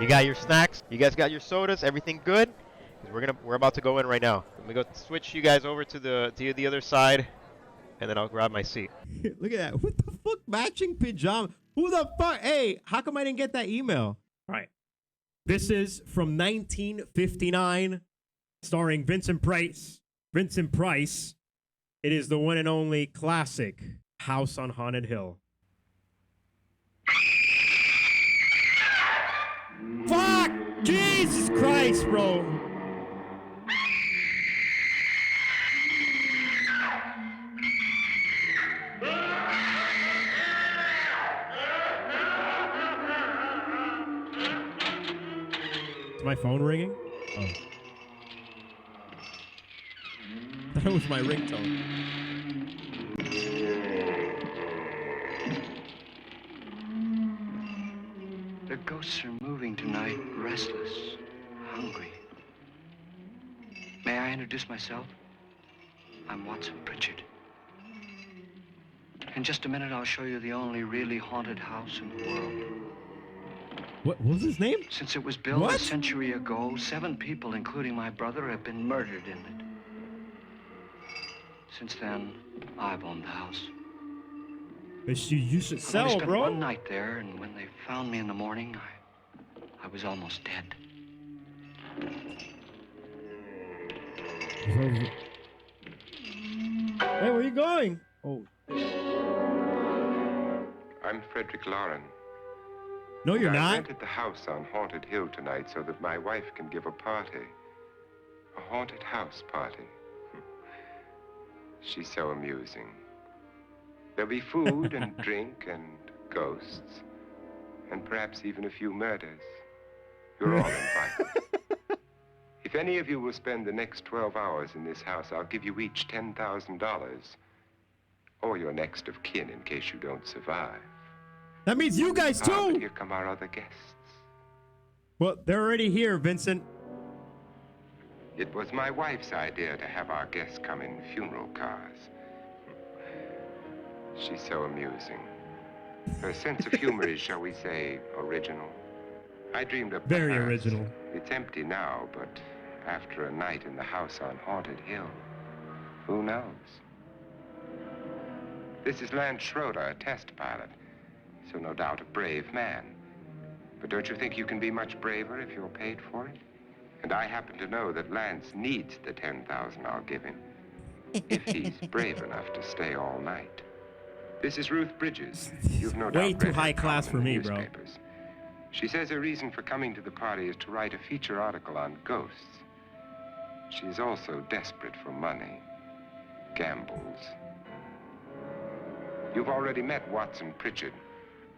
You got your snacks? You guys got your sodas? Everything good? 'Cause we're about to go in right now. Let me go switch you guys over to the other side, and then I'll grab my seat. Look at that. What the fuck? Matching pajama. Who the fuck? Hey, how come I didn't get that email? All right. This is from 1959, starring Vincent Price. Vincent Price. It is the one and only classic House on Haunted Hill. Fuck! Jesus Christ, bro! Is my phone ringing? Oh. That was my ringtone. The ghosts are moving tonight, restless, hungry. May I introduce myself? I'm Watson Pritchard. In just a minute, I'll show you the only really haunted house in the world. What was his name? Since it was built a century ago, 7 people, including my brother, have been murdered in it. Since then, I've owned the house. You should sell, I only spent bro. one night there, and when they found me in the morning, I was almost dead. Hey, where you going? Oh. I'm Frederick Lauren. No, you're I not. rented the house on Haunted Hill tonight so that my wife can give a party. A haunted house party. She's so amusing. There'll be food and drink and ghosts. And perhaps even a few murders. You're all invited. If any of you will spend the next 12 hours in this house, I'll give you each $10,000. Or your next of kin in case you don't survive. That means you guys too. But here come our other guests. Well, they're already here, Vincent. It was my wife's idea to have our guests come in funeral cars. She's so amusing. Her sense of humor is, shall we say, original. I dreamed of Very the past. original. It's empty now, but after a night in the house on Haunted Hill, who knows? This is Lance Schroeder, a test pilot, so no doubt a brave man. But don't you think you can be much braver if you're paid for it? And I happen to know that Lance needs the $10,000 I'll give him, if he's brave enough to stay all night. This is Ruth Bridges. You've no doubt Way too read her high class column for in me, the bro. newspapers. She says her reason for coming to the party is to write a feature article on ghosts. She's also desperate for money, gambles. You've already met Watson Pritchard,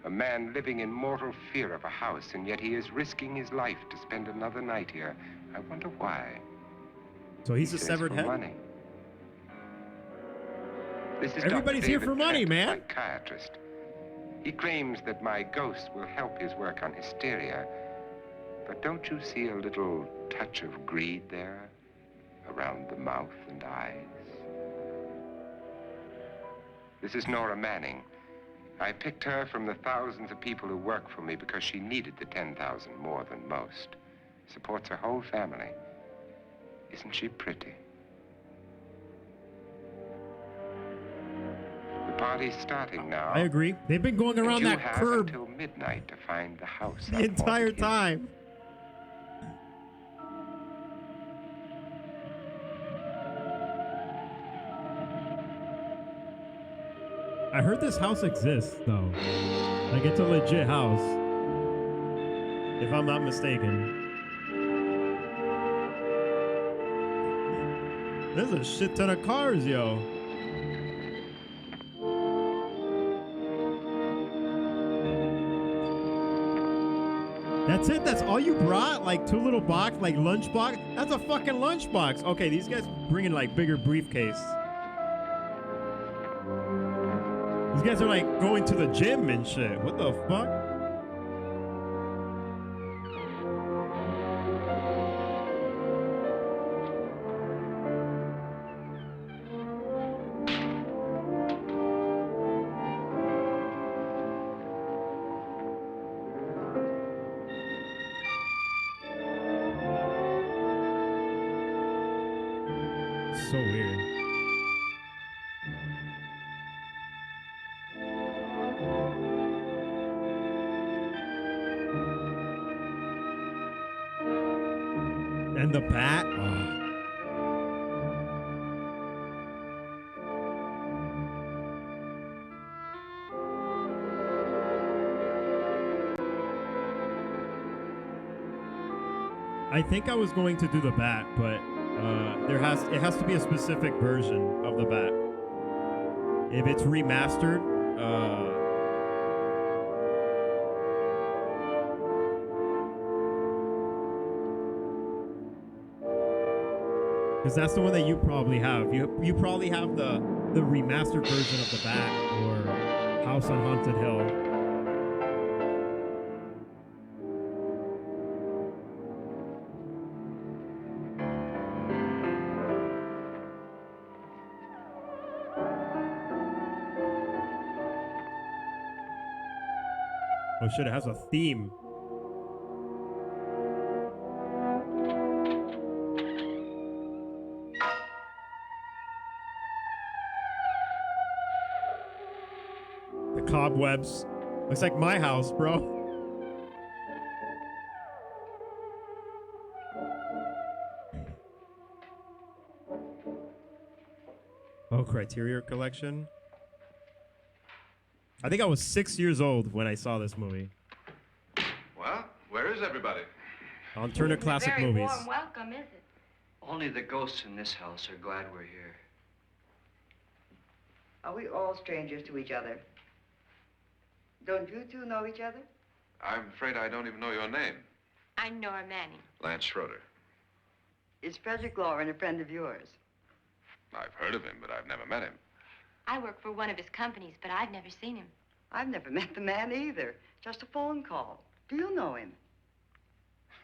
a man living in mortal fear of a house, and yet he is risking his life to spend another night here. I wonder why. So he's He a says severed for head? money. This is Everybody's Dr. here David for money, Trent, man. a psychiatrist. He claims that my ghost will help his work on hysteria. But don't you see a little touch of greed there? Around the mouth and eyes? This is Nora Manning. I picked her from the thousands of people who work for me because she needed the $10,000 more than most. Supports her whole family. Isn't she pretty? The party's starting now. I agree. They've been going around And you that have curb until midnight to find the house. the on entire Haunted Hill. time. I heard this house exists, though. Like, it's a legit house. If I'm not mistaken. There's a shit ton of cars, yo. That's it? That's all you brought? Like 2 little box, like lunch box? That's a fucking lunch box. Okay, these guys bringing like bigger briefcase. These guys are like going to the gym and shit. What the fuck? so weird. And the bat. Oh. I think I was going to do the bat, but it has to be a specific version of the bat. If it's remastered, because that's the one that you probably have. You probably have the remastered version of the bat or House on Haunted Hill. Oh shit, it has a theme. The cobwebs. Looks like my house, bro. Oh, Criteria Collection. I think I was 6 years old when I saw this movie. Well, where is everybody? On Turner Classic Very Movies. warm welcome, is it? Only the ghosts in this house are glad we're here. Are we all strangers to each other? Don't you two know each other? I'm afraid I don't even know your name. I'm Nora Manning. Lance Schroeder. Is Frederick Lauren a friend of yours? I've heard of him, but I've never met him. I work for one of his companies, but I've never seen him. I've never met the man either. Just a phone call. Do you know him?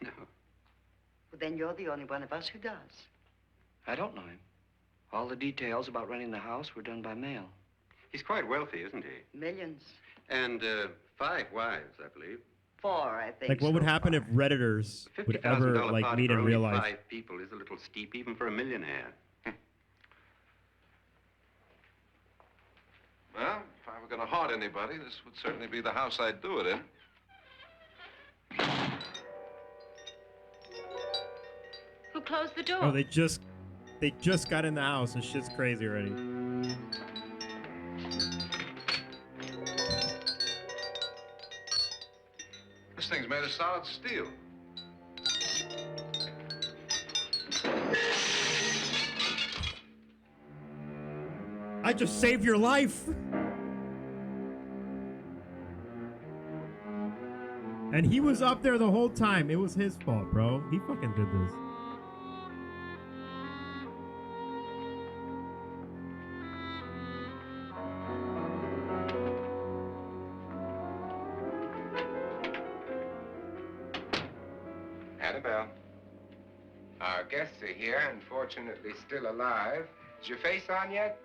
No, Well, then you're the only one of us who does. I don't know him. All the details about renting the house were done by mail. He's quite wealthy, isn't he? Millions. And 5 wives, I believe. 4, I think. Like, what would so happen far. if Redditors would ever, $50,000 like, party meet for in only real life? 5 people is a little steep, even for a millionaire. Well, if I were going to haunt anybody, this would certainly be the house I'd do it in. Who closed the door? Oh, they just got in the house and shit's crazy already. This thing's made of solid steel. I just saved your life. And he was up there the whole time. It was his fault, bro. He fucking did this. Annabelle, our guests are here, unfortunately still alive. Is your face on yet?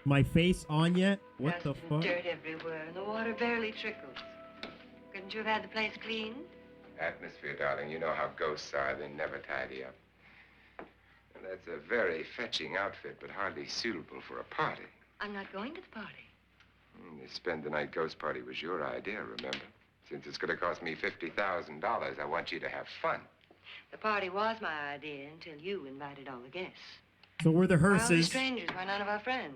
My face on yet? What Dust the and fuck? dirt everywhere, and the water barely trickles. Couldn't you have had the place cleaned? Atmosphere, darling. You know how ghosts are. They never tidy up. And that's a very fetching outfit, but hardly suitable for a party. I'm not going to the party. The spend-the-night ghost party was your idea, remember? Since it's going to cost me $50,000, I want you to have fun. The party was my idea until you invited all the guests. So we're the We're only hearses. strangers. We're none of our friends.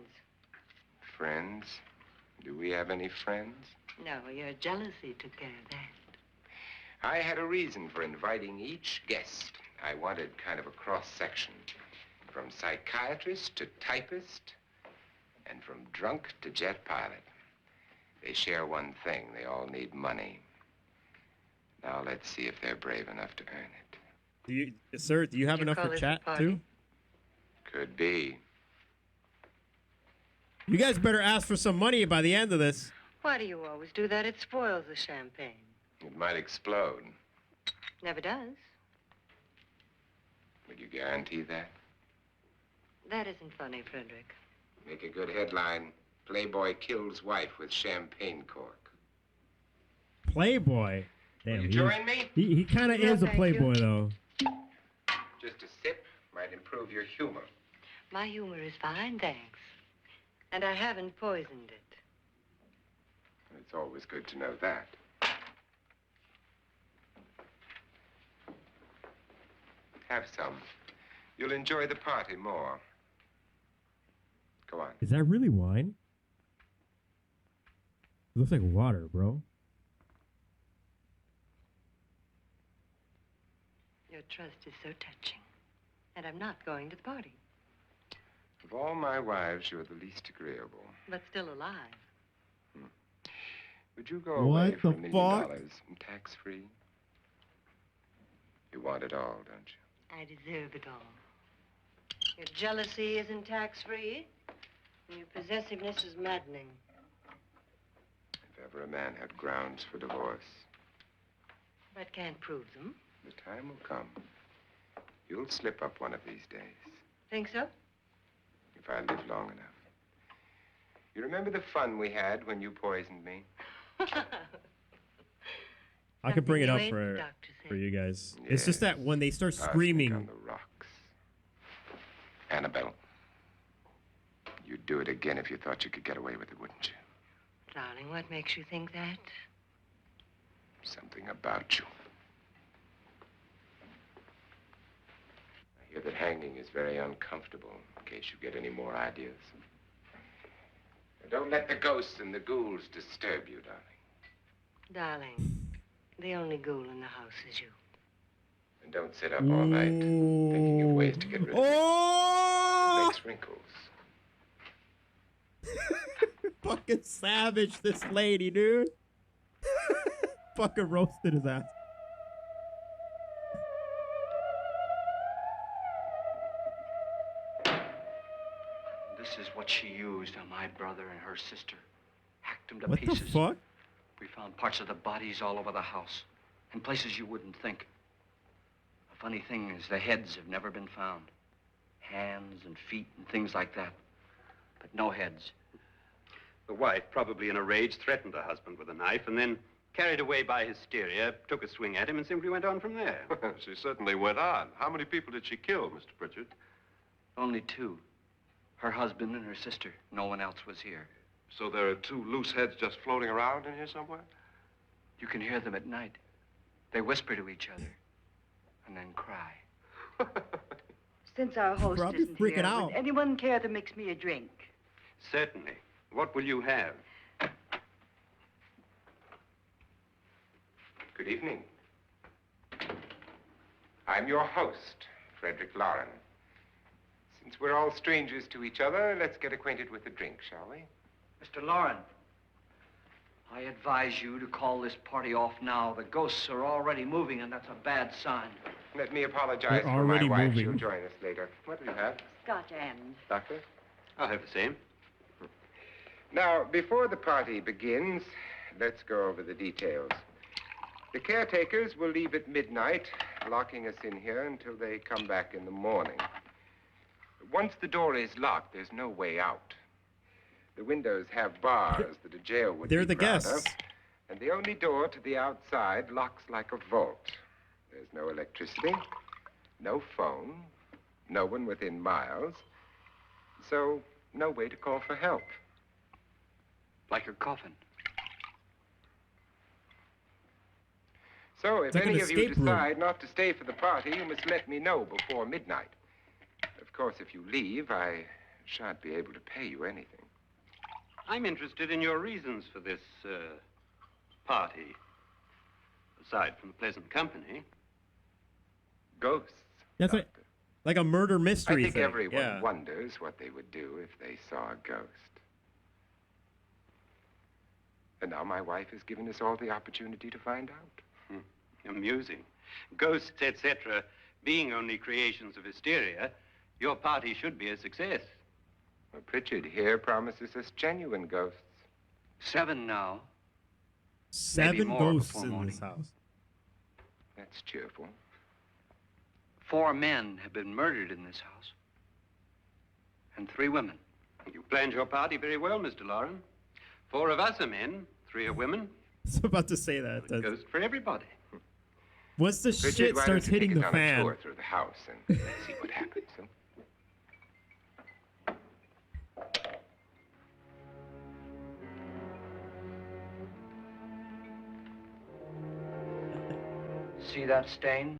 Friends? Do we have any friends? No, your jealousy took care of that. I had a reason for inviting each guest. I wanted kind of a cross-section. From psychiatrist to typist, and from drunk to jet pilot. They share one thing. They all need money. Now let's see if they're brave enough to earn it. Do you, sir, do you have Did you enough call for this a chat, party? too? Could be. You guys better ask for some money by the end of this. Why do you always do that? It spoils the champagne. It might explode. Never does. Would you guarantee that? That isn't funny, Frederick. Make a good headline. Playboy kills wife with champagne cork. Playboy. Damn, Will you he, join me? he kind of No, is a thank playboy, you. though. Just a sip. might improve your humor. My humor is fine, thanks. And I haven't poisoned it. It's always good to know that. Have some. You'll enjoy the party more. Go on. Is that really wine? It looks like water, bro. Your trust is so touching. And I'm not going to the party. Of all my wives, you're the least agreeable. But still alive. Would you go away What for the $1 million fuck? and tax-free? You want it all, don't you? I deserve it all. Your jealousy isn't tax-free. And your possessiveness is maddening. If ever a man had grounds for divorce, But can't prove them. the time will come. You'll slip up one of these days, Think so? if I live long enough. You remember the fun we had when you poisoned me? I could bring it up Something you ain't, for doctor said. you guys. It's just that when they start Arsenic screaming, on the rocks. Annabelle, you'd do it again if you thought you could get away with it, wouldn't you? Darling, what makes you think that? Something about you. I hear that hanging is very uncomfortable, in case you get any more ideas. And don't let the ghosts and the ghouls disturb you, darling. Darling, the only ghoul in the house is you. And don't sit up all night thinking of ways to get rid of it. It oh, makes wrinkles. fucking savage, this lady, dude. Fucking roasted his ass. This is what she used on my brother and her sister. Hacked them to What pieces. the fuck? We found parts of the bodies all over the house, in places you wouldn't think. The funny thing is, the heads have never been found. Hands and feet and things like that. But no heads. The wife, probably in a rage, threatened her husband with a knife and then, carried away by hysteria, took a swing at him and simply went on from there. She certainly went on. How many people did she kill, Mr. Pritchard? Only two. Her husband and her sister. No one else was here. So there are two loose heads just floating around in here somewhere? You can hear them at night. They whisper to each other and then cry. Since our host Probably isn't freaking here, out. would anyone care to mix me a drink? Certainly. What will you have? Good evening. I'm your host, Frederick Lauren. Since we're all strangers to each other, let's get acquainted with a drink, shall we? Mr. Lauren, I advise you to call this party off now. The ghosts are already moving, and that's a bad sign. Let me apologize They're for my already wife. moving. She'll join us later. What do you have, Scotch and... Doctor? I'll have the same. Now, before the party begins, let's go over the details. The caretakers will leave at midnight, locking us in here until they come back in the morning. Once the door is locked, there's no way out. The windows have bars that a jail would They're be the proud guests. of, and the only door to the outside locks like a vault. There's no electricity, no phone, no one within miles, so no way to call for help. Like a coffin. So if It's like an any of you escape room. decide not to stay for the party, you must let me know before midnight. Of course, if you leave, I shan't be able to pay you anything. I'm interested in your reasons for this, party. Aside from the pleasant company. Ghosts. That's like a murder I mystery think thing. everyone Yeah. wonders what they would do if they saw a ghost. And now my wife has given us all the opportunity to find out. Amusing. Ghosts, etc., being only creations of hysteria, your party should be a success. Well, Pritchard here promises us genuine ghosts. 7 now. 7 more ghosts before in morning. this house. That's cheerful. 4 men have been murdered in this house. And 3 women. You planned your party very well, Mr. Lauren. 4 of us are men, 3 are women. I was about to say that. A ghost for everybody. Once the Richard, shit why starts don't you hitting take the us on a fan. tour through the house and see what happens. Huh? See that stain?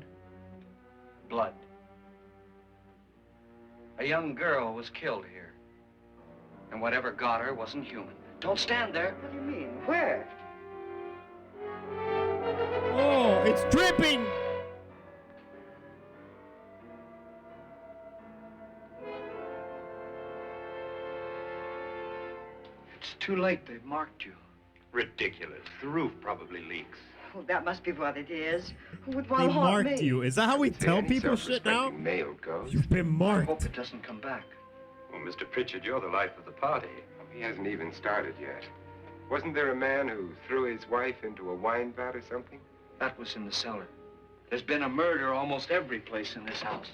Blood. A young girl was killed here. And whatever got her wasn't human. Don't stand there. What do you mean? Where? Oh, it's dripping. It's too late. They've marked you. Ridiculous. The roof probably leaks. Oh, that must be what it is. Who would They want to haunt marked me? you. Is that how we Say tell any people shit now? self-respecting male goes. You've been I marked. hope it doesn't come back. Well, Mr. Pritchard, you're the life of the party. He hasn't even started yet. Wasn't there a man who threw his wife into a wine vat or something? That was in the cellar. There's been a murder almost every place in this house.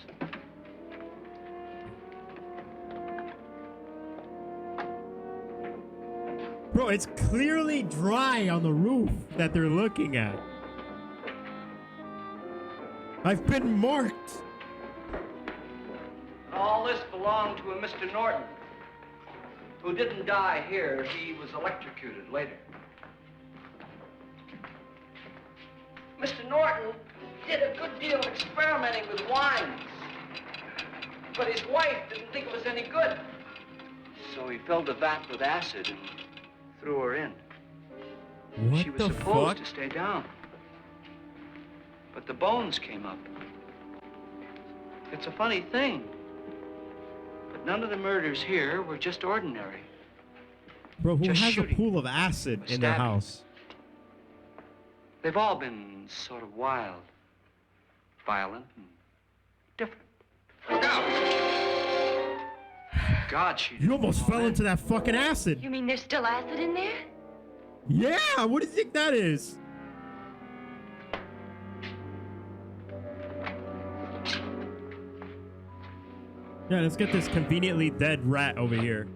Bro, it's clearly dry on the roof that they're looking at. I've been marked. All this belonged to a Mr. Norton, who didn't die here. He was electrocuted later. Mr. Norton did a good deal of experimenting with wines, but his wife didn't think it was any good. So he filled the vat with acid and threw her in. What She was the supposed fuck? to stay down, but the bones came up. It's a funny thing, but none of the murders here were just ordinary. Bro, who Just has a shooting. pool of acid in their Stabbing. house? They've all been sort of wild, violent, and different. Look out! God, she You didn't almost fall fell in. into that fucking acid. You mean there's still acid in there? Yeah, what do you think that is? Yeah, let's get this conveniently dead rat over here.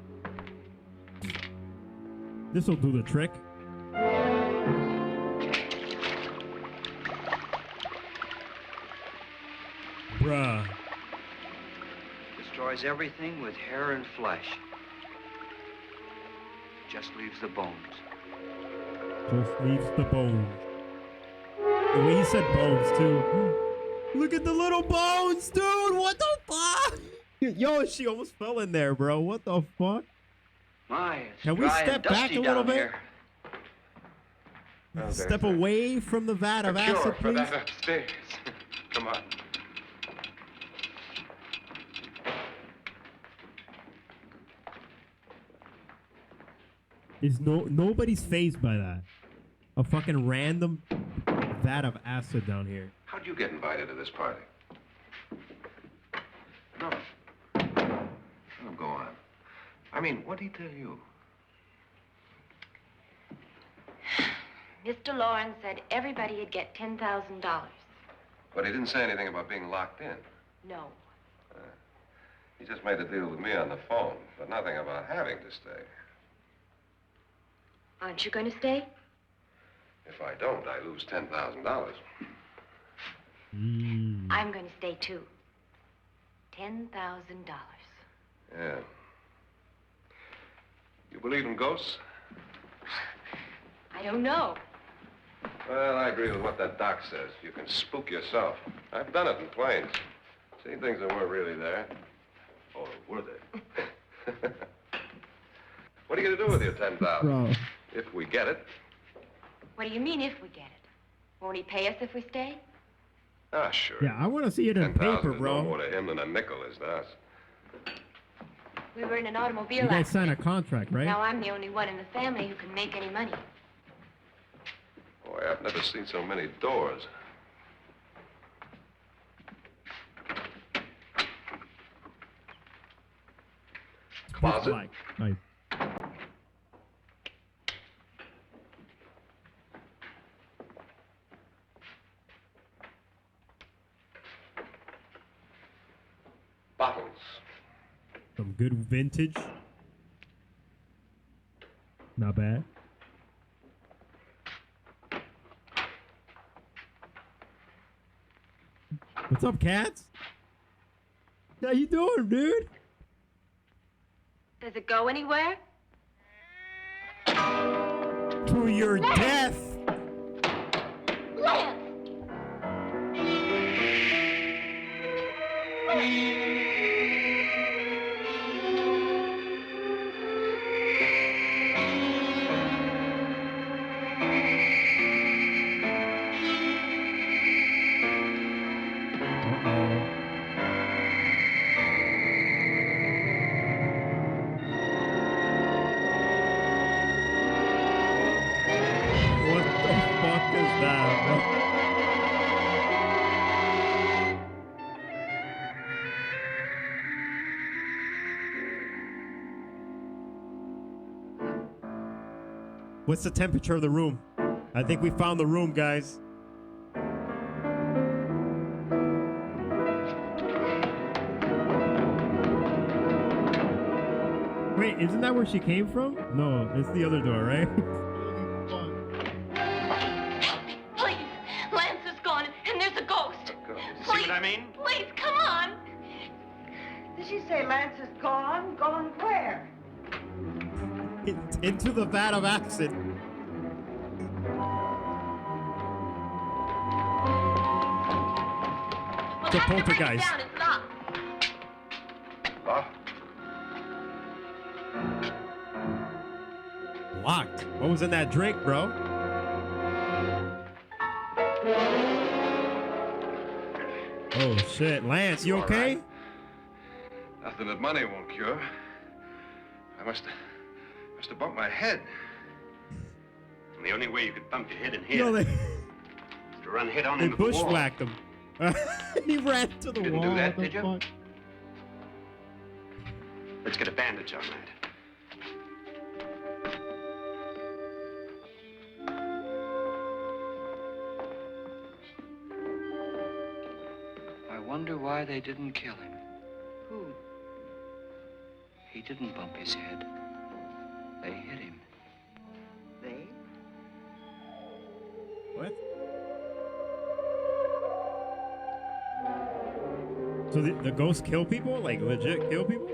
This'll do the trick. Bruh. Destroys everything with hair and flesh. Just leaves the bones. Just leaves the bones. The way he said bones, too. Look at the little bones, dude! What the fuck? Yo, she almost fell in there, bro. What the fuck? My, it's Can we dry and step back dusty a little down bit? here. Oh, Step there's away from the vat a of cure acid, for please. that upstairs. Come on. Is nobody's phased by that? A fucking random vat of acid down here. How'd you get invited to this party? No. Oh, go on. I mean, what'd he tell you? Mr. Lawrence said everybody'd get $10,000. But he didn't say anything about being locked in. No. He just made a deal with me on the phone, but nothing about having to stay. Aren't you going to stay? If I don't, I lose $10,000. I'm going to stay too. $10,000. Yeah. You believe in ghosts? I don't know. Well, I agree with what that doc says. You can spook yourself. I've done it in planes. Seen things that weren't really there. Or were they? What are you going to do with your $10,000? Bro. If we get it. What do you mean if we get it? Won't he pay us if we stay? Ah, sure. Yeah, I want to see it in 10,000 paper, is bro. no more to him than a nickel is to us. We were in an automobile You guys accident. signed a contract, right? Now I'm the only one in the family who can make any money. Boy, I've never seen so many doors. Closet. Like, nice. Bottles. Some good vintage. Not bad. What's up, cats? How you doing, dude? Does it go anywhere? To your death. Lance! What the fuck is that, bro? What's the temperature of the room? I think we found the room, guys. Wait, isn't that where she came from? No, it's the other door, right? Please! Lance is gone, and there's a ghost. See what I mean? Please, come on! Did she say Lance is gone? Gone where? Into the vat of acid. We'll The have to break it poltergeist. down. It's locked. Locked? Locked. What was in that drink, bro? Oh shit, Lance, you All okay? right. Nothing that money won't cure. I must have bumped my head. And the only way you could bump your head in You here know, is to run head on they into the wall. bushwhacked him. He ran to the Didn't wall. do that, what the did you? fuck? Let's get a bandage on that. I wonder why they didn't kill him. Who? He didn't bump his head. They hit him. They? What? So the ghosts kill people? Like legit kill people?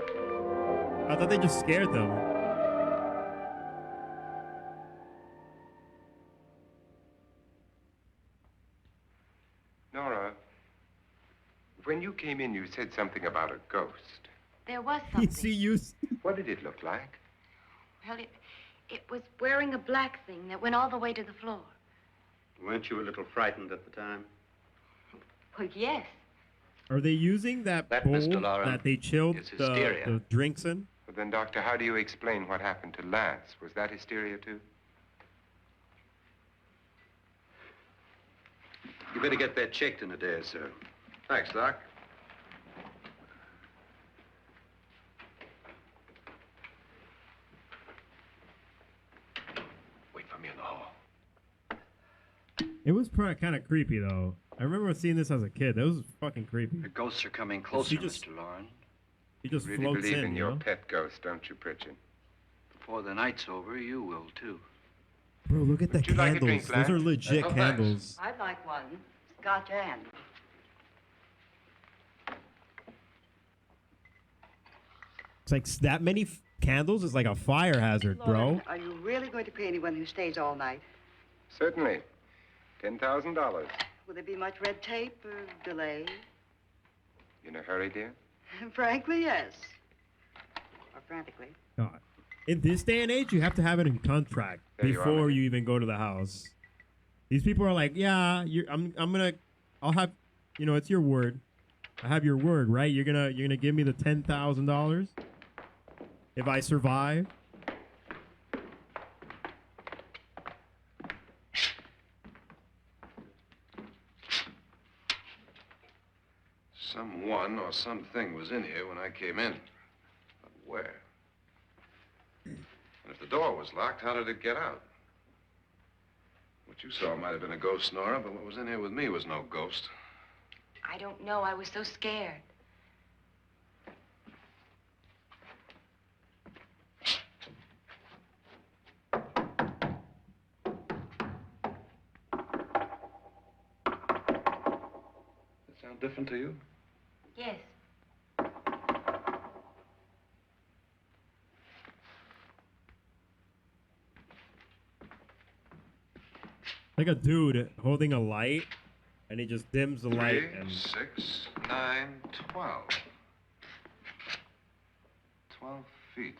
I thought they just scared them. Nora, when you came in, you said something about a ghost. There was You something. see you. What did it look like? Well, it was wearing a black thing that went all the way to the floor. Weren't you a little frightened at the time? Well, yes. Are they using that That, bowl Mr. Lauren, that they chilled is the hysteria. drinks in? Well, then, Doctor, how do you explain what happened to Lance? Was that hysteria, too? You better get that checked in a day or so. Thanks, Doc. Wait for me in the hall. It was kind of creepy though. I remember seeing this as a kid. That was fucking creepy. The ghosts are coming closer, just- Mr. Lauren. He just Really floats believe in, in you your know? pet ghost, don't you, Pritchard? Before the night's over, you will, too. Bro, look at the Would you like a candles. drink, Those are Lance? legit Oh, thanks. candles. I'd like one. Scotch and. It's like that many candles is like a fire hazard, bro. Lauren, are you really going to pay anyone who stays all night? Certainly. $10,000. Will there be much red tape or delay? You in a hurry, dear? Frankly, yes. Or frantically. God. In this day and age, you have to have it in contract There you are, before man. you even go to the house. These people are like, yeah, I'll have, you know, it's your word. I have your word, right? You're gonna give me the $10,000 if I survive. Someone or something was in here when I came in. But where? And if the door was locked, how did it get out? What you saw might have been a ghost, Nora, but what was in here with me was no ghost. I don't know. I was so scared. It sound different to you? Yes. Like a dude holding a light, and he just dims the light. 3, And 6, 9, 12. 12 feet.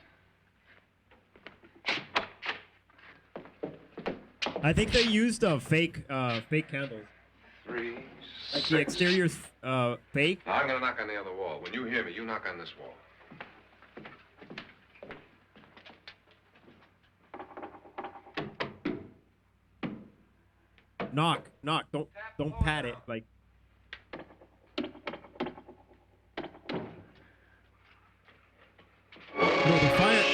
I think they used fake candles. 3, Like 6. the exterior's fake. Now, I'm gonna knock on the other wall. When you hear me, you knock on this wall. Knock. Don't pat it. Like. No, the fire.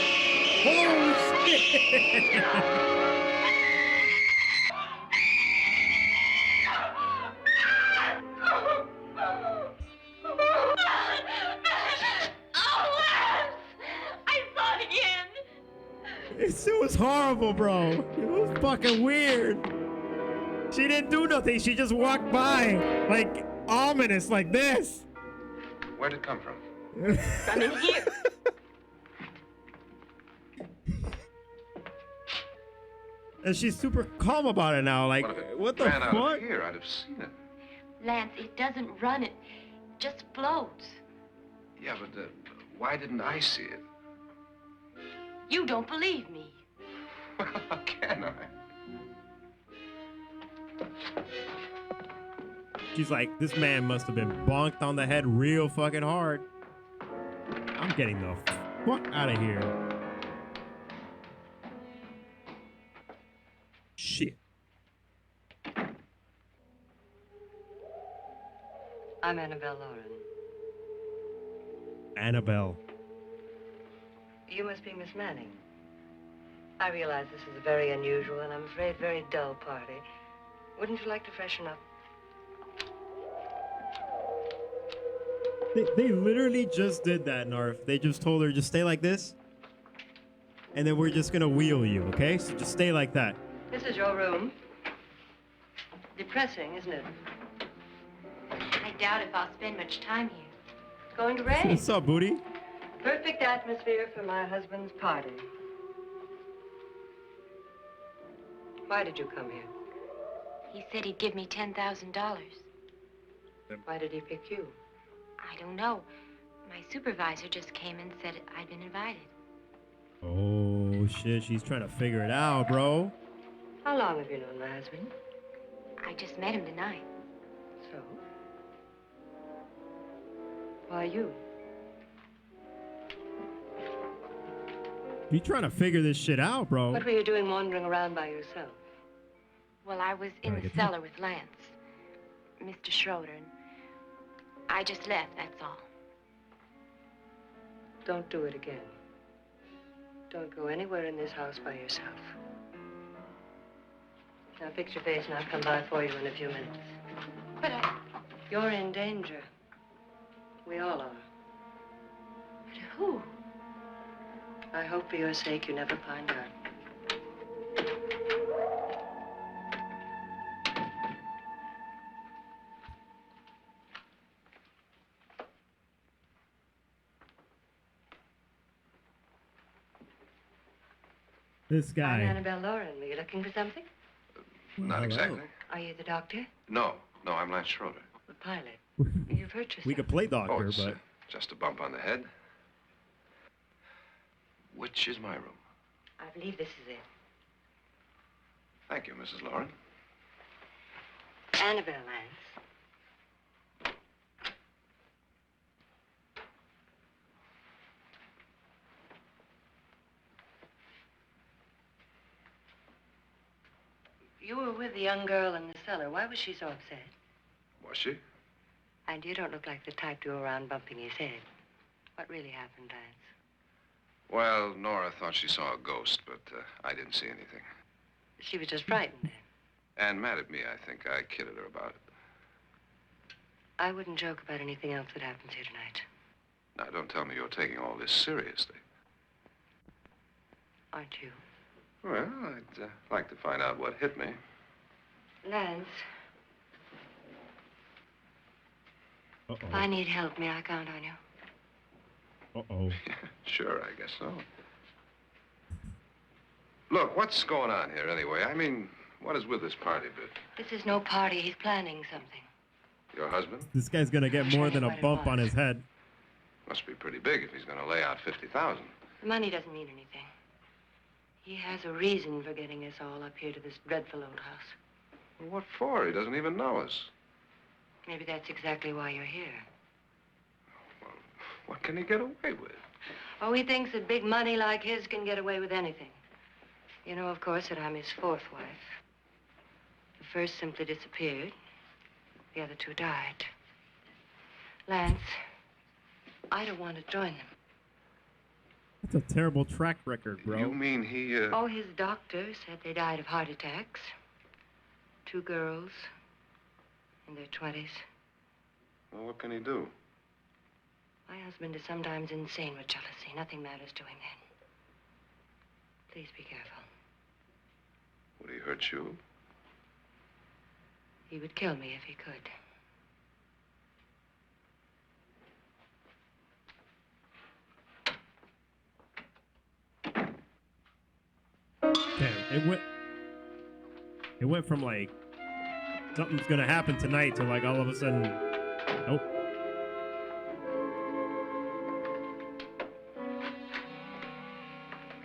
Oh shit! It was horrible, bro. It was fucking weird. She didn't do nothing. She just walked by, like, ominous, like this. Where'd it come from? I'm in here. And she's super calm about it now. Like, What if it what the ran out of fuck? here? I'd have seen it. Lance, it doesn't run. It just floats. Yeah, but why didn't I see it? You don't believe me. Well, how can I? She's like, this man must have been bonked on the head real fucking hard. I'm getting the fuck out of here. Shit. I'm Annabelle Lauren. Annabelle. You must be Miss Manning. I realize this is a very unusual and I'm afraid very dull party. Wouldn't you like to freshen up? They literally just did that, Narf. They just told her, just stay like this. And then we're just gonna wheel you, okay? So just stay like that. This is your room. Depressing, isn't it? I doubt if I'll spend much time here. It's going to rain. What's up, booty? Perfect atmosphere for my husband's party. Why did you come here? He said he'd give me $10,000. Why did he pick you? I don't know. My supervisor just came and said I'd been invited. Oh, shit. She's trying to figure it out, bro. How long have you known my husband? I just met him tonight. So? Why you? You trying to figure this shit out, bro. What were you doing wandering around by yourself? Well, I was in the cellar with Lance, Mr. Schroeder, and I just left, that's all. Don't do it again. Don't go anywhere in this house by yourself. Now fix your face and I'll come by for you in a few minutes. But You're in danger. We all are. But who? I hope for your sake you never find out. This guy. I'm Annabelle Lauren. Were you looking for something? Not hello. exactly. Are you the doctor? No, I'm Lance Schroeder. The pilot. You've hurt yourself. We could play doctor, Oh, it's but just a bump on the head. Which is my room? I believe this is it. Thank you, Mrs. Lauren. Annabelle Lance. You were with the young girl in the cellar. Why was she so upset? Was she? And you don't look like the type to go around bumping his head. What really happened, Lance? Well, Nora thought she saw a ghost, but I didn't see anything. She was just frightened then. And mad at me, I think. I kidded her about it. I wouldn't joke about anything else that happens here tonight. Now, don't tell me you're taking all this seriously. Aren't you? Well, I'd like to find out what hit me. Lance. If I need help, may I count on you? Uh-oh. Sure, I guess so. Look, what's going on here anyway? I mean, what is with this party bit? This is no party. He's planning something. Your husband? This guy's gonna get more than a bump on his head. Must be pretty big if he's gonna lay out 50,000. The money doesn't mean anything. He has a reason for getting us all up here to this dreadful old house. Well, what for? He doesn't even know us. Maybe that's exactly why you're here. Well, what can he get away with? Oh, he thinks that big money like his can get away with anything. You know, of course, that I'm his fourth wife. The first simply disappeared. The other two died. Lance, I don't want to join them. That's a terrible track record, bro. You mean he, Oh, his doctor said they died of heart attacks. 2 girls in their 20s. Well, what can he do? My husband is sometimes insane with jealousy. Nothing matters to him then. Please be careful. Would he hurt you? He would kill me if he could. Okay, it went from like something's gonna happen tonight to like all of a sudden, nope.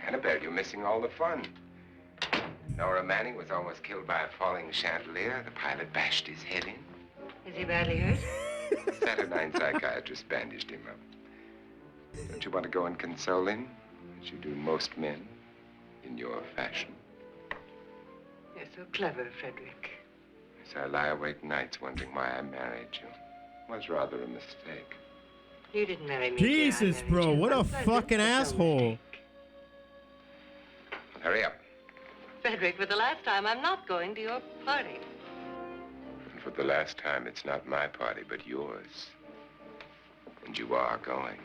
Annabelle, you're missing all the fun. Nora Manning was almost killed by a falling chandelier. The pilot bashed his head in. Is he badly hurt? Saturnine psychiatrist bandaged him up. Don't you want to go and console him, as you do most men, in your fashion? You're so clever, Frederick. As I lie awake nights wondering why I married you. It was rather a mistake. You didn't marry me. Jesus, dear. I married bro, you. what a I'm pleasant, fucking but no asshole. mistake. Hurry up. Frederick, for the last time, I'm not going to your party. And for the last time, it's not my party, but yours. And you are going.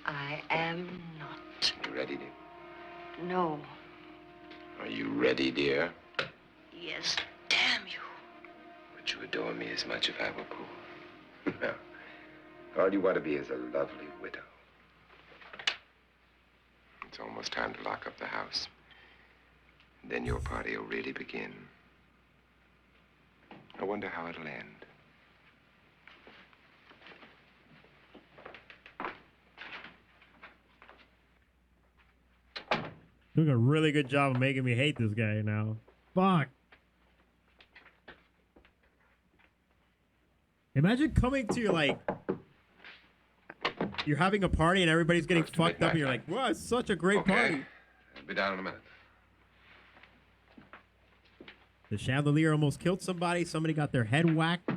I am not. You ready, dear? No. Are you ready, dear? Yes, damn you. Would you adore me as much if I were poor? No. All you want to be is a lovely widow. It's almost time to lock up the house. Then your party will really begin. I wonder how it'll end. Doing a really good job of making me hate this guy now. Fuck. Imagine coming to your, like, you're having a party and everybody's getting Close to fucked up and you're midnight. like, wow, it's such a great party. I'll be down in a minute. The chandelier almost killed somebody. Somebody got their head whacked.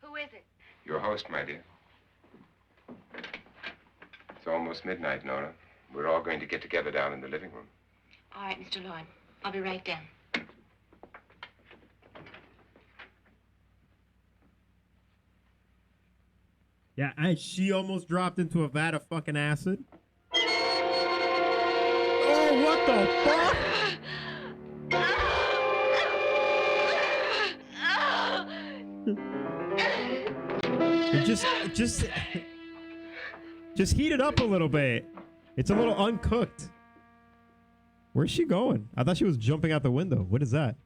Who is it? Your host, my dear. It's almost midnight, Nora. We're all going to get together down in the living room. All right, Mr. Lloyd. I'll be right down. Yeah, and she almost dropped into a vat of fucking acid. Oh, what the fuck? It just heat it up a little bit. It's a little uncooked. Where's she going? I thought she was jumping out the window. What is that?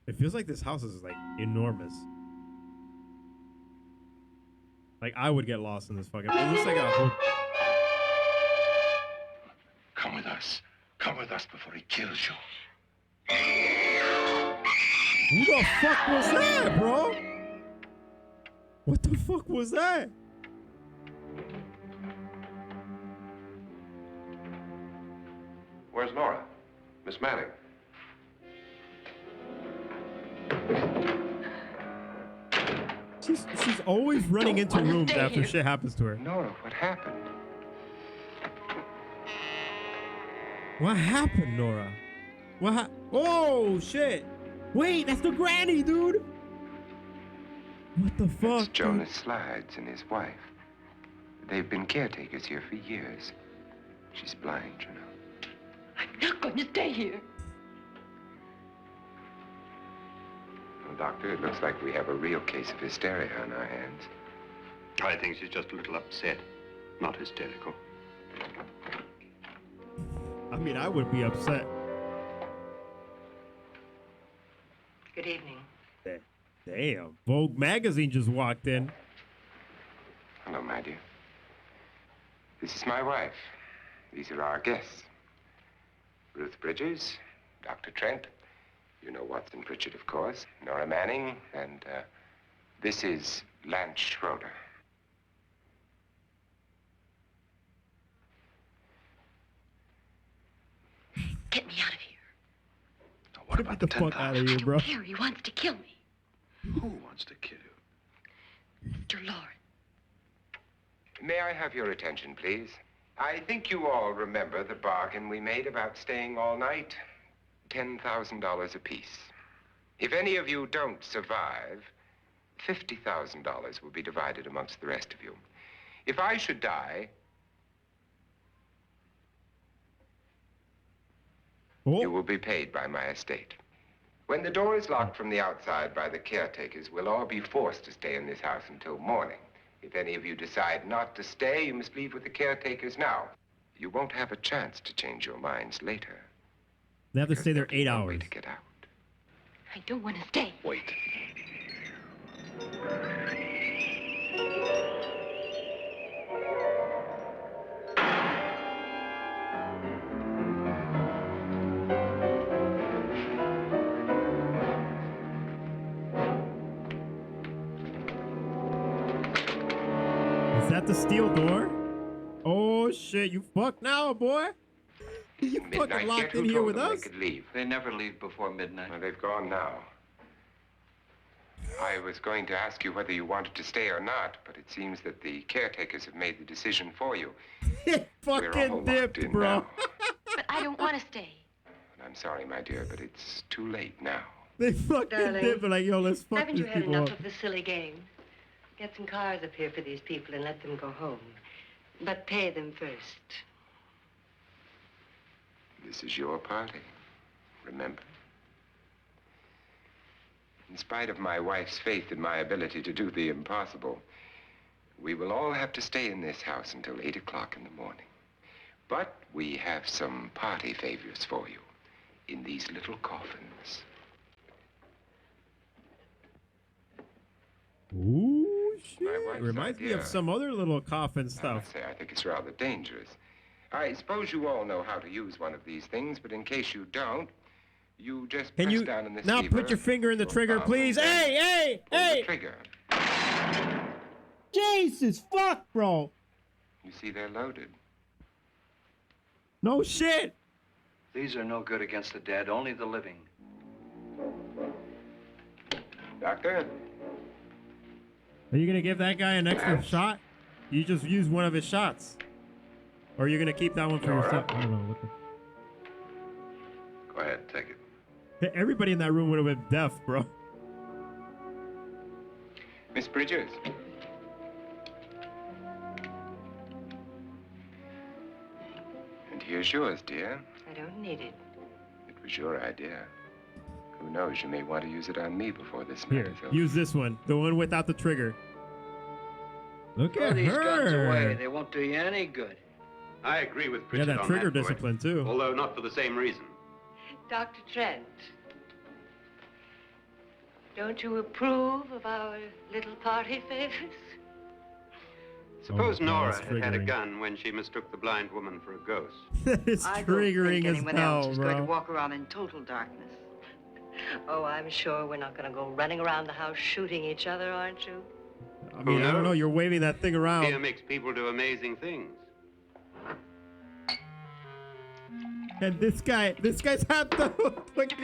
It feels like this house is like enormous. Like I would get lost in this fucking. It looks like a whole. Come with us. Come with us before he kills you. Who the fuck was that, bro? What the fuck was that? Where's Nora? Miss Manning. She's always running into rooms after shit happens to her. Nora, what happened? What happened, Nora? Oh shit! Wait, that's the granny, dude. What the fuck? That's Jonas Slides and his wife. They've been caretakers here for years. She's blind, you know. I'm not going to stay here. Well, Doctor, it looks like we have a real case of hysteria on our hands. I think she's just a little upset, not hysterical. I mean, I would be upset. Good evening. Damn, Vogue magazine just walked in. Hello, my dear. This is my wife. These are our guests. Ruth Bridges, Dr. Trent. You know Watson Pritchard, of course. Nora Manning, and this is Lance Schroeder. Get me out of here. Now, what Get about the the fuck out of 10,000? here, bro. Harry wants to kill me. Who wants to kill you? Mr. Lawrence. May I have your attention, please? I think you all remember the bargain we made about staying all night. $10,000 apiece. If any of you don't survive, $50,000 will be divided amongst the rest of you. If I should die, you will be paid by my estate. When the door is locked from the outside by the caretakers, we'll all be forced to stay in this house until morning. If any of you decide not to stay, you must leave with the caretakers now. You won't have a chance to change your minds later. They have to stay there There'll be 8 no hours. way to get out. I don't want to stay. Wait. Is that the steel door? Oh shit, you fucked now, boy. You fucking Midnight, locked yet who in here told with them us? They could leave. They never leave before midnight. Well, they've gone now. I was going to ask you whether you wanted to stay or not, but it seems that the caretakers have made the decision for you. We're all Fucking locked dipped, in bro. now. But I don't want to stay. I'm sorry, my dear, but it's too late now. They fucking Darling, dipped. Like, yo, let's fuck Haven't these you had people enough up. of the silly game? Get some cars up here for these people and let them go home. But pay them first. This is your party, remember? In spite of my wife's faith in my ability to do the impossible, we will all have to stay in this house until 8 o'clock in the morning. But we have some party favors for you in these little coffins. Ooh, shit. My wife's Reminds me of idea. some other little coffin I must stuff. say, I think it's rather dangerous. I suppose you all know how to use one of these things, but in case you don't, you just Can press you down on this now lever, put your finger in the your trigger, thumb, please? and then Hey, pull the hey! trigger. Jesus, fuck, bro. You see, they're loaded. No shit. These are no good against the dead, only the living. Doctor? Are you gonna give that guy an extra Yes. shot? You just use one of his shots. Or are you gonna keep that one for Nora? yourself? I don't know. What the... Go ahead, take it. Hey, everybody in that room would have been deaf, bro. Miss Bridges? And here's yours, dear. I don't need it. It was your idea. Who knows, you may want to use it on me before this night Here, is over. use this one. The one without the trigger. Look Throw at these guns away. her. They won't do you any good. I agree with Yeah, Pritchard that on trigger that point, discipline, too. although not for the same reason. Dr. Trent, don't you approve of our little party favors? Suppose Oh, Nora that's had had a triggering. gun when she mistook the blind woman for a ghost. It's I don't triggering think as anyone else hell, is going to bro. walk around in total darkness. Oh, I'm sure we're not going to go running around the house shooting each other, aren't you? I mean, I don't know. You're waving that thing Fear around. makes people do amazing things. And this guy's had the Pritchard,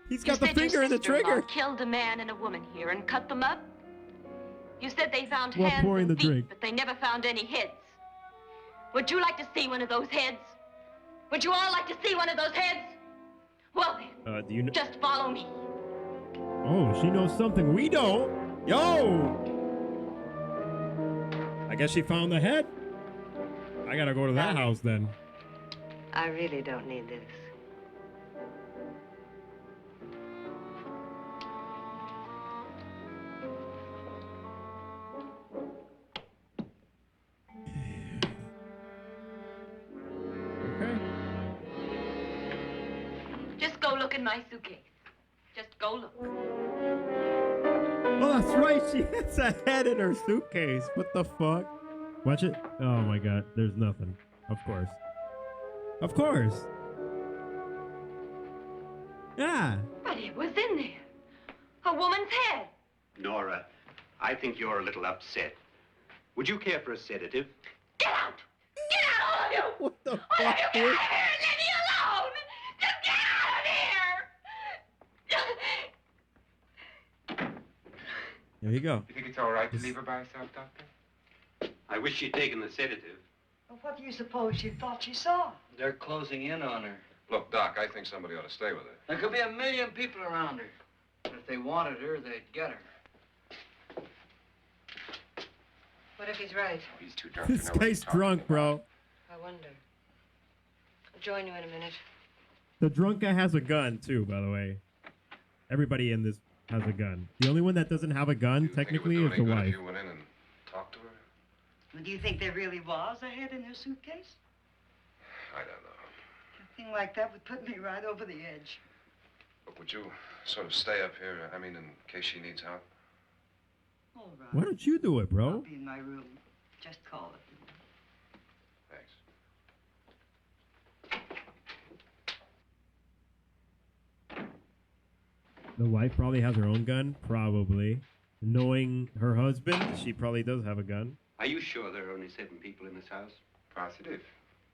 he's you got the said your finger in the sister-in-law trigger. killed a man and a woman here and cut them up. You said they found While hands pouring and the feet, drink. but they never found any heads. Would you like to see one of those heads? Would you all like to see one of those heads? Well then, Do you know? just follow me. Oh, she knows something we don't. Yo! I guess she found the head. I gotta go to that house then. I really don't need this. Okay. Just go look in my suitcase. Just go look. Oh, that's right. She has a head in her suitcase. What the fuck? Watch it. Oh my god. There's nothing. Of course. Of course. Yeah. But it was in there. A woman's head. Nora, I think you're a little upset. Would you care for a sedative? Get out! Get out, all of you! What the All of fuck, you, get dude? out of here and let me alone! Just get out of here! There you go. You think it's all right to leave her by herself, Doctor? I wish she'd taken the sedative. Well, what do you suppose she thought she saw? They're closing in on her. Look, Doc, I think somebody ought to stay with her. There could be a million people around her. But if they wanted her, they'd get her. What if he's right? Oh, he's too drunk This to know what he's guy's talking drunk, about. bro. I wonder. I'll join you in a minute. The drunk guy has a gun too, by the way. Everybody in this has a gun. The only one that doesn't have a gun, You think it would technically, do is any the good wife. If you went in and talked to her? Well, do you think there really was a head in her suitcase? I don't know. A thing like that would put me right over the edge. But would you sort of stay up here, I mean, in case she needs help? All right. Why don't you do it, I'll bro? be in my room. Just call it. Thanks. The wife probably has her own gun, probably. Knowing her husband, she probably does have a gun. Are you sure there are only 7 people in this house? Positive.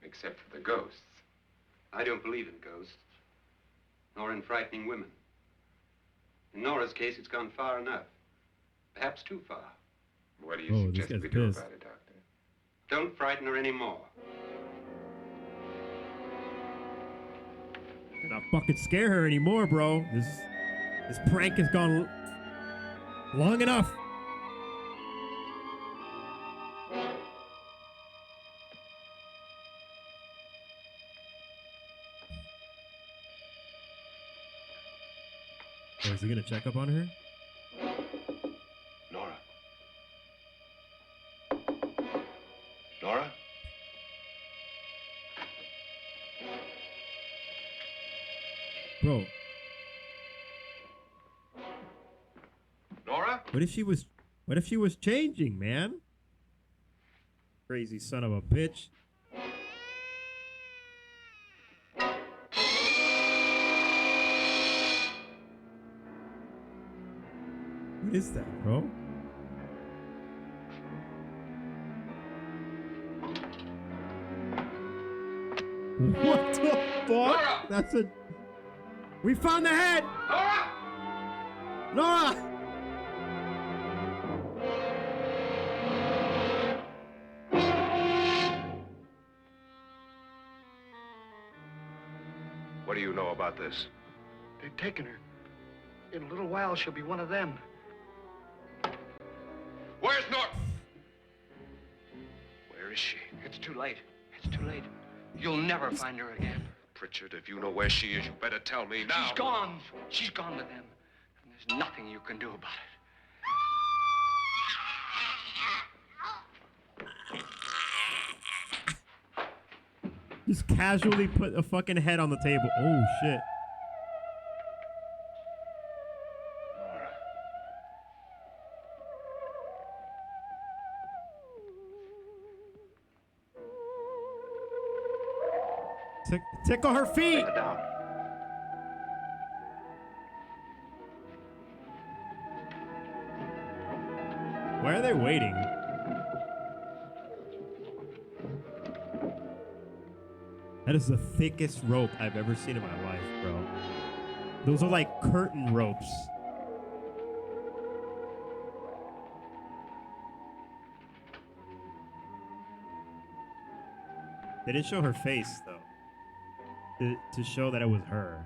Except for the ghosts. I don't believe in ghosts, nor in frightening women. In Nora's case, it's gone far enough. Perhaps too far. What do you Oh, this suggest guy's we do pissed. about it, Doctor? Don't frighten her anymore. Not fucking scare her anymore, bro. This prank has gone long enough. Oh, is he gonna check up on her? Nora? Nora? Bro, Nora? what if she was changing, man? Crazy son of a bitch. What is that, bro? What the fuck? That's a... We found the head! Nora! What do you know about this? They've taken her. In a little while, she'll be one of them. Where's Nora? Where is she? It's too late. It's too late. You'll never find her again. Pritchard, if you know where she is, you better tell me now. She's gone. She's gone with them. And there's nothing you can do about it. Just casually put a fucking head on the table. Oh, shit. Nora. Tickle her feet! Sit down. Why are they waiting? That is the thickest rope I've ever seen in my life, bro. Those are like curtain ropes. They didn't show her face, though. To show that it was her.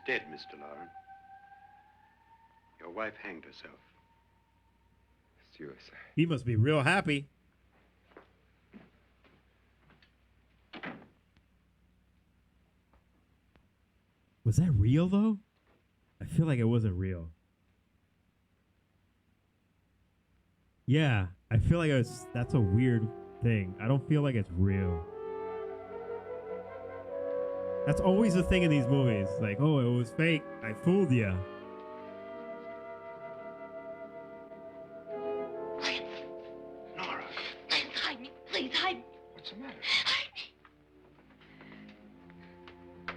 dead, Mr. Lauren. Your wife hanged herself. Suicide. He must be real happy. Was that real though? I feel like it wasn't real. Yeah, I feel like that's a weird thing. I don't feel like it's real. That's always the thing in these movies. Like, oh, it was fake. I fooled you. Nora. Hide me. Please hide me. What's the matter? Hide me.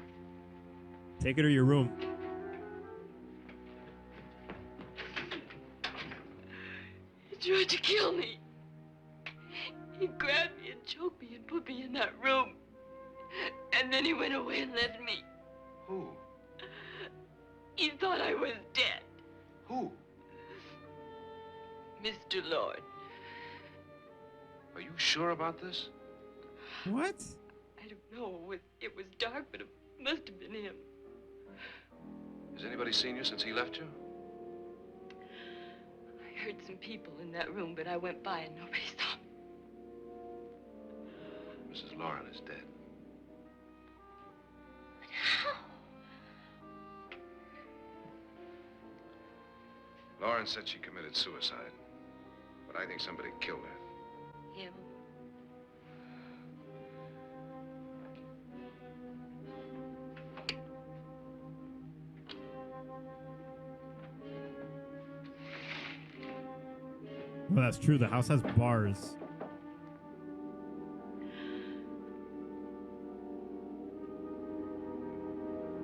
Take her to your room. He tried to kill me. He grabbed me and choked me and put me in that room. And then he went away and left me. Who? He thought I was dead. Who? Mr. Lord. Are you sure about this? What? I don't know. It was dark, but it must have been him. Has anybody seen you since he left you? I heard some people in that room, but I went by and nobody saw me. Mrs. Lauren is dead. How? Lauren said she committed suicide, but I think somebody killed her. Him. Well, that's true. The house has bars.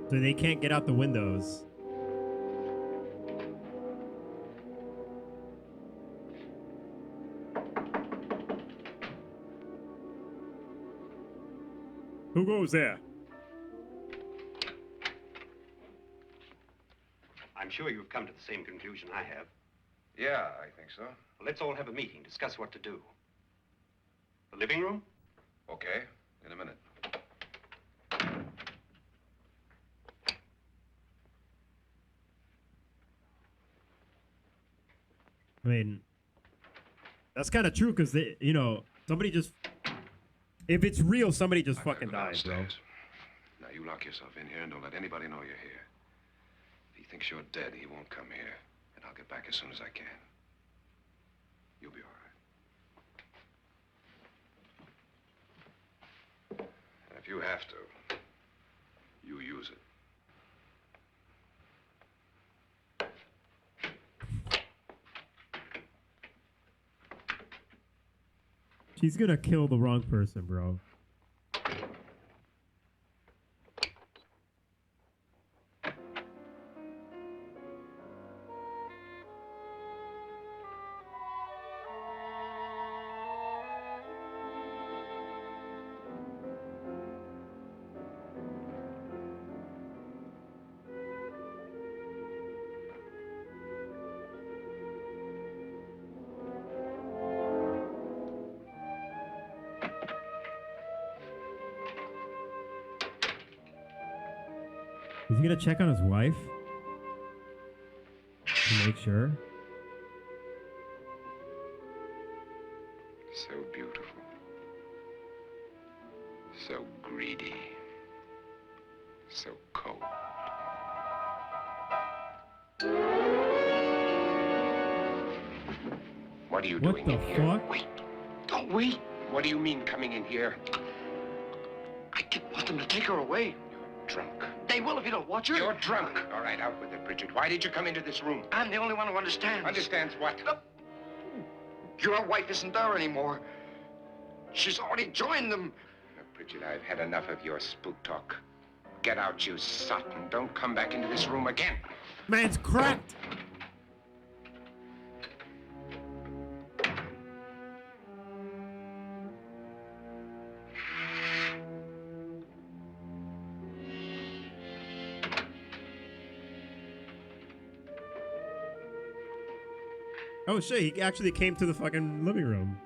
So they can't get out the windows. Who goes there? I'm sure you've come to the same conclusion I have. Yeah, I think so. Well, let's all have a meeting, discuss what to do. The living room? Okay, in a minute. I mean, that's kind of true because, you know, somebody just... If it's real, somebody just I gotta fucking go dies, bro. downstairs. Now, you lock yourself in here and don't let anybody know you're here. If he thinks you're dead, he won't come here. And I'll get back as soon as I can. You'll be all right. And if you have to, you use it. She's gonna kill the wrong person, bro. Is he gonna check on his wife? To make sure? So beautiful. So greedy. So cold. What are you What doing the in here? fuck? Wait. Don't wait. What do you mean coming in here? I didn't want them to take her away. You're drunk. They will if you don't watch her. You're drunk. All right, out with it, Bridget. Why did you come into this room? I'm the only one who understands. Understands what? Your wife isn't there anymore. She's already joined them. Bridget, I've had enough of your spook talk. Get out, you sot, and don't come back into this room again. Man's cracked! Oh shit, he actually came to the fucking living room.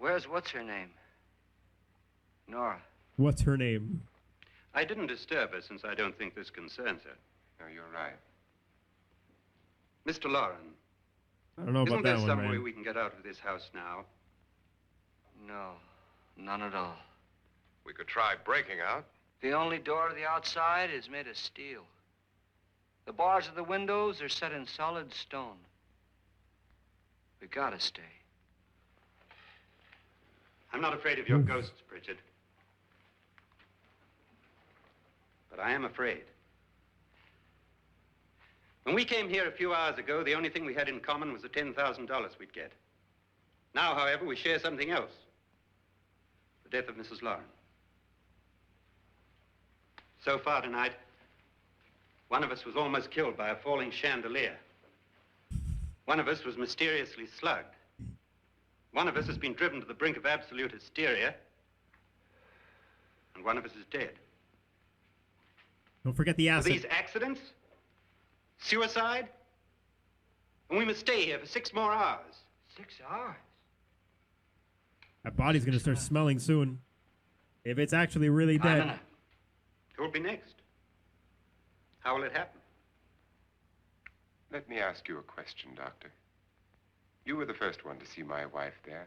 Where's what's her name? Nora. What's her name? I didn't disturb her since I don't think this concerns her. No, you're right. Mr. Lauren, I don't know about isn't there that one, some way man. we can get out of this house now? No, none at all. We could try breaking out. The only door to the outside is made of steel. The bars of the windows are set in solid stone. We gotta stay. I'm not afraid of your ghosts, Pritchard. But I am afraid. When we came here a few hours ago, the only thing we had in common was the $10,000 we'd get. Now, however, we share something else. The death of Mrs. Lauren. So far tonight, one of us was almost killed by a falling chandelier. One of us was mysteriously slugged. One of us has been driven to the brink of absolute hysteria. And one of us is dead. Don't forget the Are acid. these accidents? Suicide? And we must stay here for 6 more hours. 6 hours? That body's gonna start smelling soon. If it's actually really dead. Who will be next? How will it happen? Let me ask you a question, Doctor. You were the first one to see my wife there.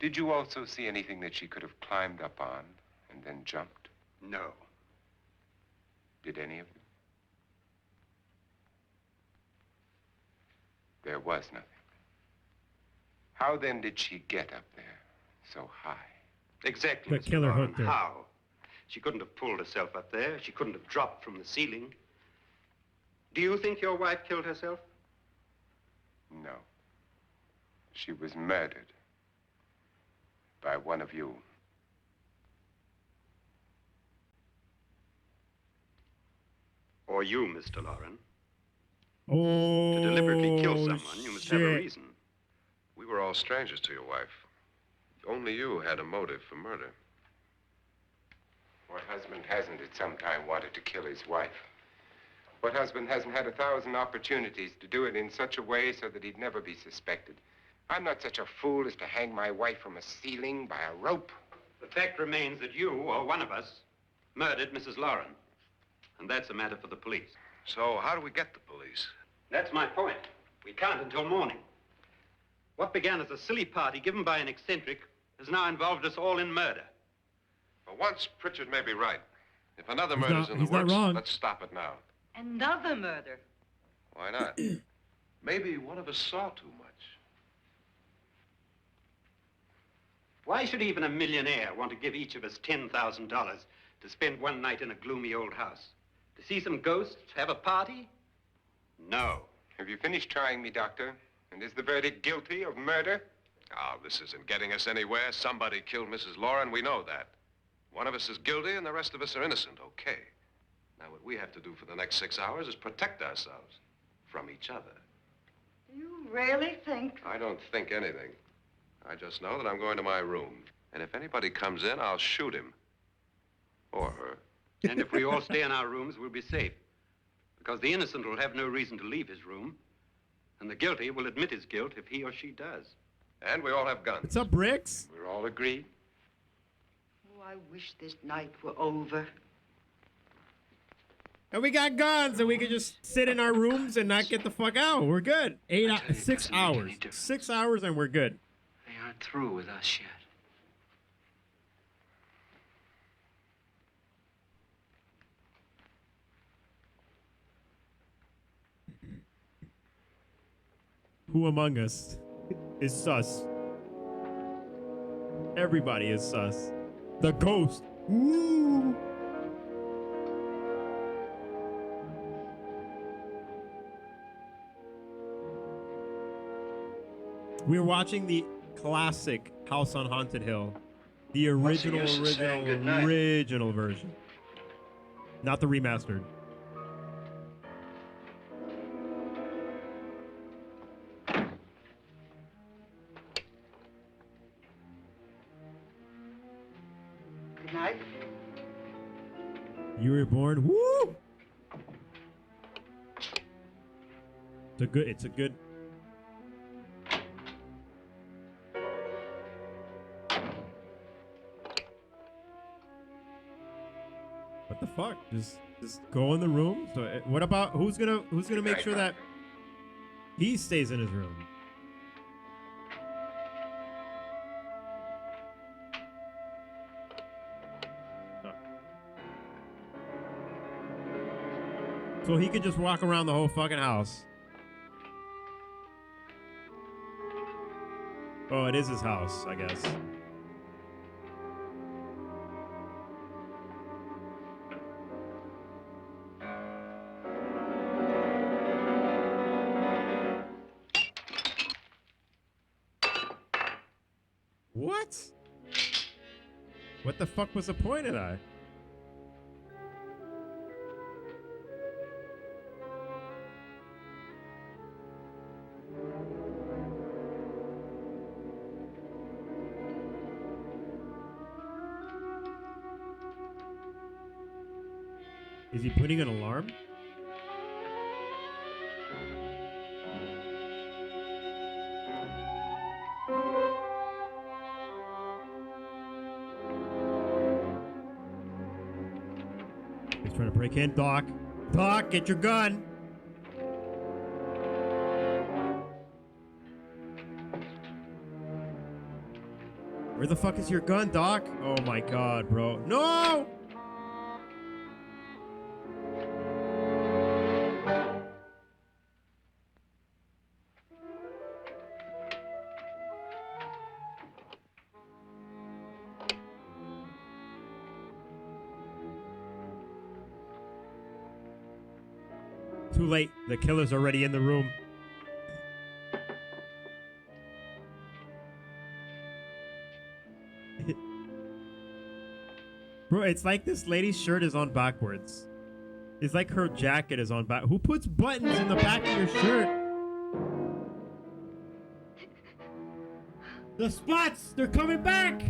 Did you also see anything that she could have climbed up on and then jumped? No. Did any of you? There was nothing. How then did she get up there so high? Exactly, The Mr. killer Lauren. hooked her. How? She couldn't have pulled herself up there. She couldn't have dropped from the ceiling. Do you think your wife killed herself? No. She was murdered by one of you. Or you, Mr. Lauren. Oh, To deliberately kill someone, you must have a shit. reason. We were all strangers to your wife. Only you had a motive for murder. What husband hasn't at some time wanted to kill his wife? What husband hasn't had 1,000 opportunities to do it in such a way so that he'd never be suspected? I'm not such a fool as to hang my wife from a ceiling by a rope. The fact remains that you, or one of us, murdered Mrs. Lauren. And that's a matter for the police. So how do we get the police? That's my point. We can't until morning. What began as a silly party given by an eccentric has now involved us all in murder. For once, Pritchard may be right. If another He's murder's not- in the he's not works, wrong. let's stop it now. Another murder. Why not? Maybe one of us saw too much. Why should even a millionaire want to give each of us $10,000 to spend one night in a gloomy old house? To see some ghosts, have a party? No. Have you finished trying me, Doctor? And is the verdict guilty of murder? Oh, this isn't getting us anywhere. Somebody killed Mrs. Lauren. We know that. One of us is guilty and the rest of us are innocent. Okay. Now, what we have to do for the next 6 hours is protect ourselves from each other. You really think? I don't think anything. I just know that I'm going to my room. And if anybody comes in, I'll shoot him. Or her. And if we all stay in our rooms, we'll be safe. Because the innocent will have no reason to leave his room. And the guilty will admit his guilt if he or she does. And we all have guns. What's up, Bricks? We're all agreed. Oh, I wish this night were over. And we got guns, and we can just sit in our rooms and not get the fuck out. We're good. 6 hours. 6 hours, and we're good. They aren't through with us yet. Who among us is sus? Everybody is sus. The ghost. Woo! We're watching the classic House on Haunted Hill. The original, use of saying goodnight? original version. Not the remastered. Good night. You were born. Woo! It's a good. fuck? Just go in the room. So what about who's gonna make sure that he stays in his room? So he could just walk around the whole fucking house. Oh, it is his house, I guess. What? What the fuck was the point of that? Is he putting an alarm? He's trying to break in. Doc! Doc, get your gun! Where the fuck is your gun, Doc? Oh my god, bro. No! Too late. The killer's already in the room. Bro, it's like this lady's shirt is on backwards. It's like her jacket is on back. Who puts buttons in the back of your shirt? The spots! They're coming back!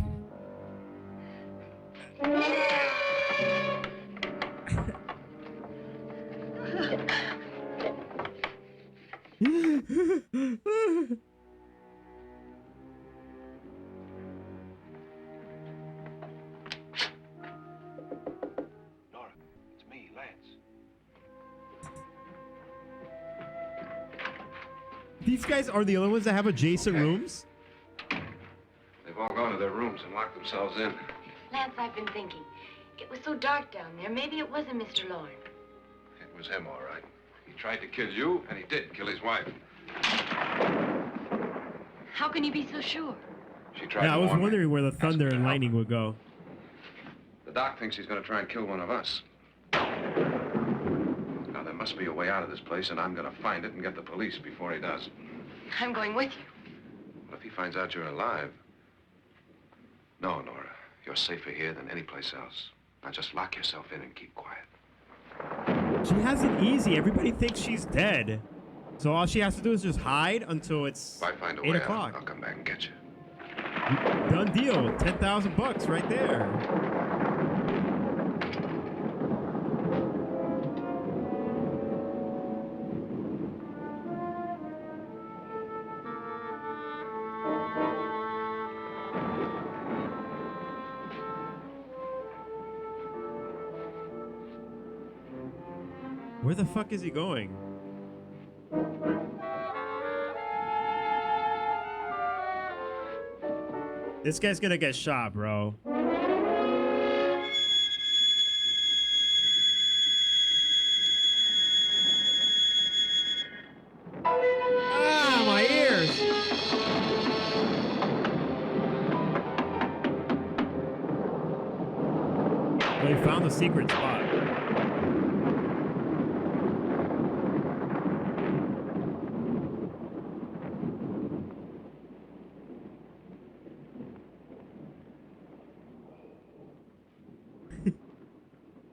Nora, it's me, Lance. These guys are the only ones that have adjacent rooms? They've all gone to their rooms and locked themselves in. Lance, I've been thinking. It was so dark down there. Maybe it wasn't Mr. Lorne. It was him, all right. He tried to kill you, and he did kill his wife. How can you be so sure? She tried Yeah, I to was warn me. wondering where the Asked thunder me to and help lightning her. would go. The doc thinks he's going to try and kill one of us. Now, there must be a way out of this place, and I'm going to find it and get the police before he does. I'm going with you. Well, if he finds out you're alive... No, Nora. You're safer here than any place else. Now, just lock yourself in and keep quiet. She has it easy. Everybody thinks she's dead. So all she has to do is just hide until it's If I find a 8 way out, o'clock. I'll come back and get you. Done deal. 10,000 bucks right there. Where the fuck is he going? This guy's gonna get shot, bro. Ah, my ears! Well, he found the secret spot.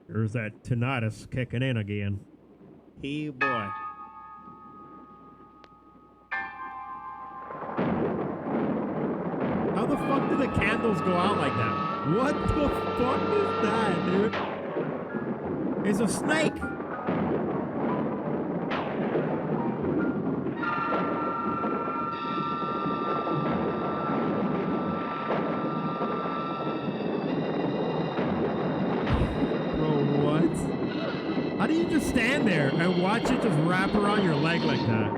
There's that tinnitus kicking in again. Hey, boy. How the fuck did the candles go out like that? What the fuck is that, dude? It's a snake! Bro, what? just stand there and watch it just wrap around your leg like that.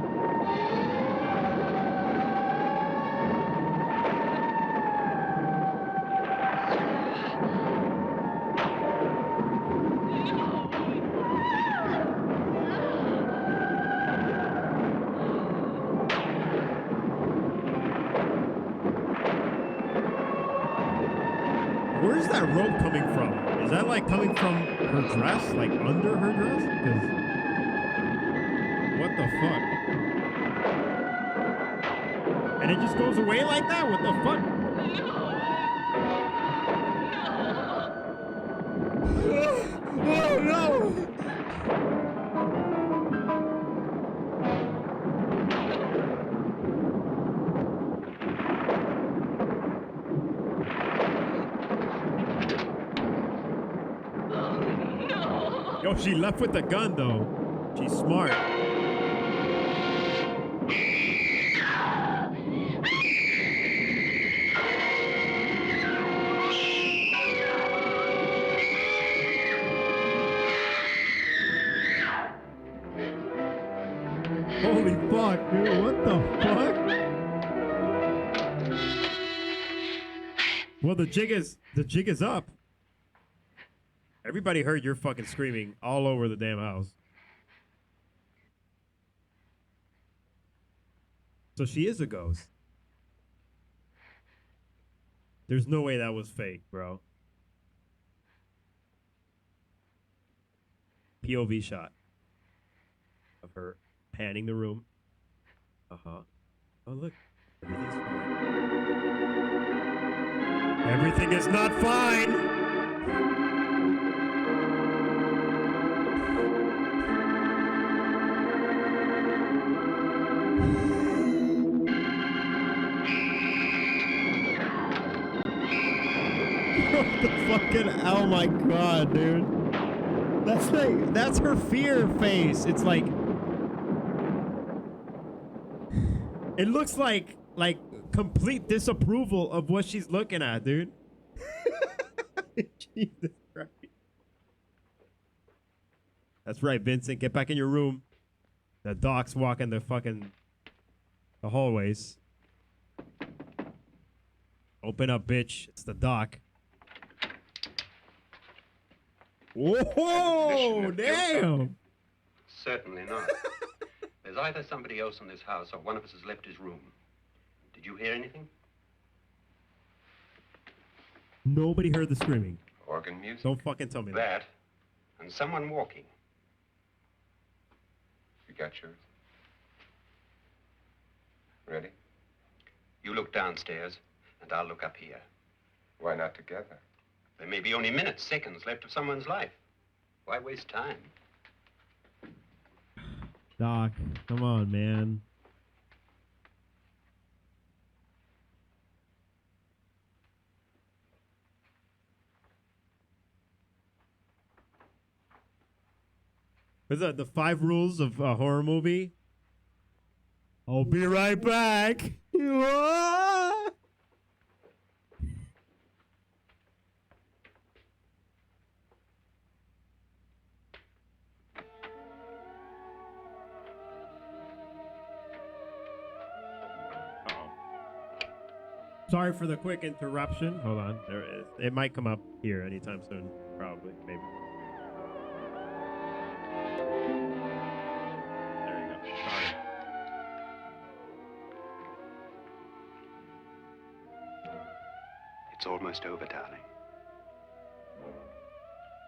Where's that rope coming from? Is that like coming from her dress? Like under her dress? 'Cause what the fuck? And it just goes away like that? What the fuck? Oh no! Yo, she left with the gun though. She's smart. Holy fuck, dude. What the fuck? Well, the jig is up. Everybody heard your fucking screaming all over the damn house. So she is a ghost. There's no way that was fake, bro. POV shot of her panning the room. Uh-huh. Oh, look. Everything's fine. Everything is not fine! What the fucking, oh my god, dude. That's her fear face. It's like, it looks like complete disapproval of what she's looking at, dude. Jesus Christ. That's right, Vincent. Get back in your room. The doc's walking the hallways. Open up, bitch. It's the doc. Whoa, damn. Certainly not. There's either somebody else in this house or one of us has left his room. Did you hear anything? Nobody heard the screaming. Organ music? Don't fucking tell me that. That, and someone walking. You got yours? Ready? You look downstairs, and I'll look up here. Why not together? There may be only minutes, seconds left of someone's life. Why waste time? Doc, come on, man. Is that the 5 rules of a horror movie? I'll be right back. Sorry for the quick interruption. Hold on. There it is. It might come up here anytime soon. Probably. Maybe. There you go. Sorry. It's almost over, darling.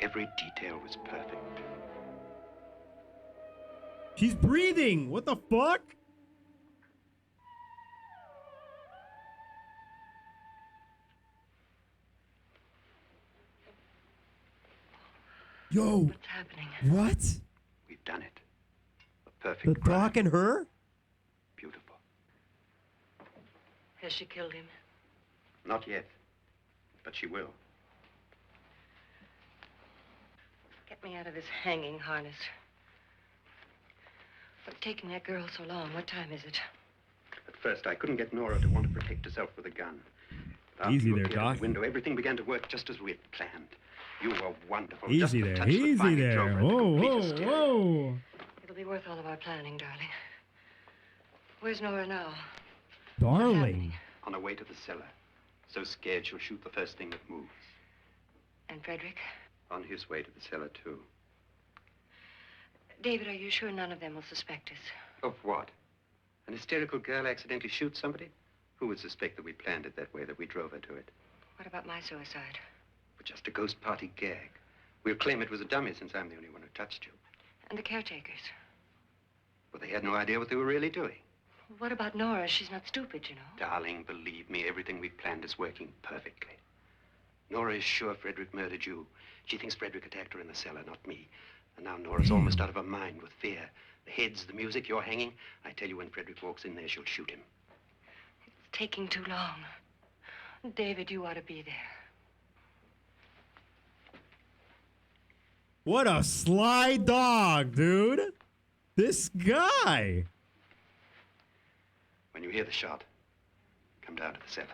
Every detail was perfect. She's breathing. What the fuck? Yo. What's happening? What? We've done it. A perfect The crime. doc and her? Beautiful. Has she killed him? Not yet, but she will. Get me out of this hanging harness. What's taking that girl so long? What time is it? At first, I couldn't get Nora to want to protect herself with a gun. But after Easy you there, appeared at Doc. the window, everything began to work just as we had planned. You were wonderful. Easy Just the there, touch that easy finally there. drove her to Whoa, complete whoa, hysteria. whoa. It'll be worth all of our planning, darling. Where's Nora now? Darling. On her way to the cellar. So scared she'll shoot the first thing that moves. And Frederick? On his way to the cellar, too. David, are you sure none of them will suspect us? Of what? An hysterical girl accidentally shoots somebody? Who would suspect that we planned it that way, that we drove her to it? What about my suicide? But just a ghost party gag. We'll claim it was a dummy since I'm the only one who touched you. And the caretakers? Well, they had no idea what they were really doing. What about Nora? She's not stupid, you know. Darling, believe me, everything we've planned is working perfectly. Nora is sure Frederick murdered you. She thinks Frederick attacked her in the cellar, not me. And now Nora's almost out of her mind with fear. The heads, the music, you're hanging. I tell you, when Frederick walks in there, she'll shoot him. It's taking too long. David, you ought to be there. What a sly dog, dude. This guy. When you hear the shot, come down to the cellar.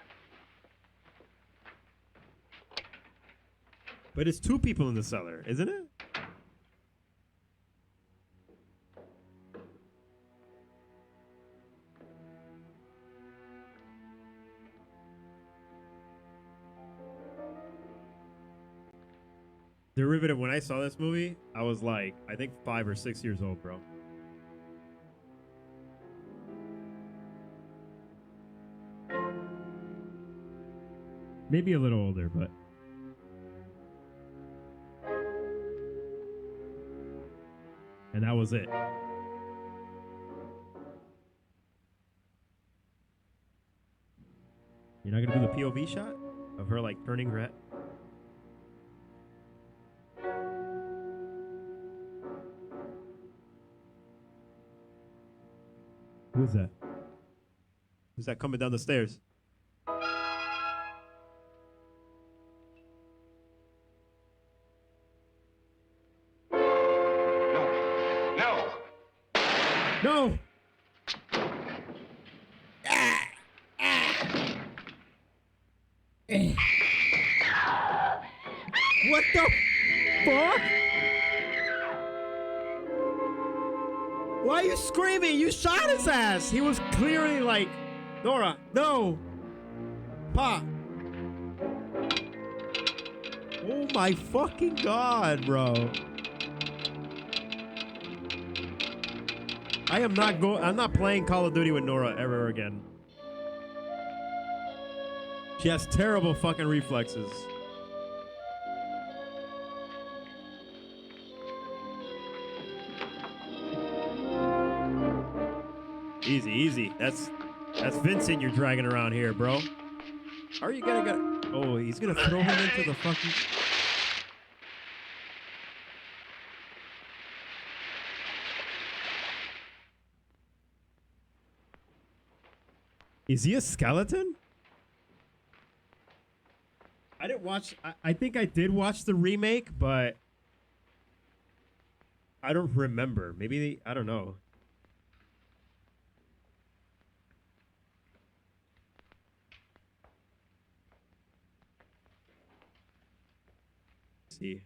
But it's two people in the cellar, isn't it? Derivative, when I saw this movie, I was like, I think 5 or 6 years old, bro. Maybe a little older, but... And that was it. You're not gonna do the POV shot of her like turning red? Who's that? Who's that coming down the stairs? No! What the fuck? Why are you screaming? You shot his ass. He was clearly like, Nora, no. Pa. Oh my fucking God, bro. I'm not playing Call of Duty with Nora ever again. She has terrible fucking reflexes. Easy, easy. That's Vincent you're dragging around here, bro. How are you gonna get... Oh, he's gonna throw him into the fucking... Is he a skeleton? I didn't watch... I think I did watch the remake, but... I don't remember. Maybe I don't know. See,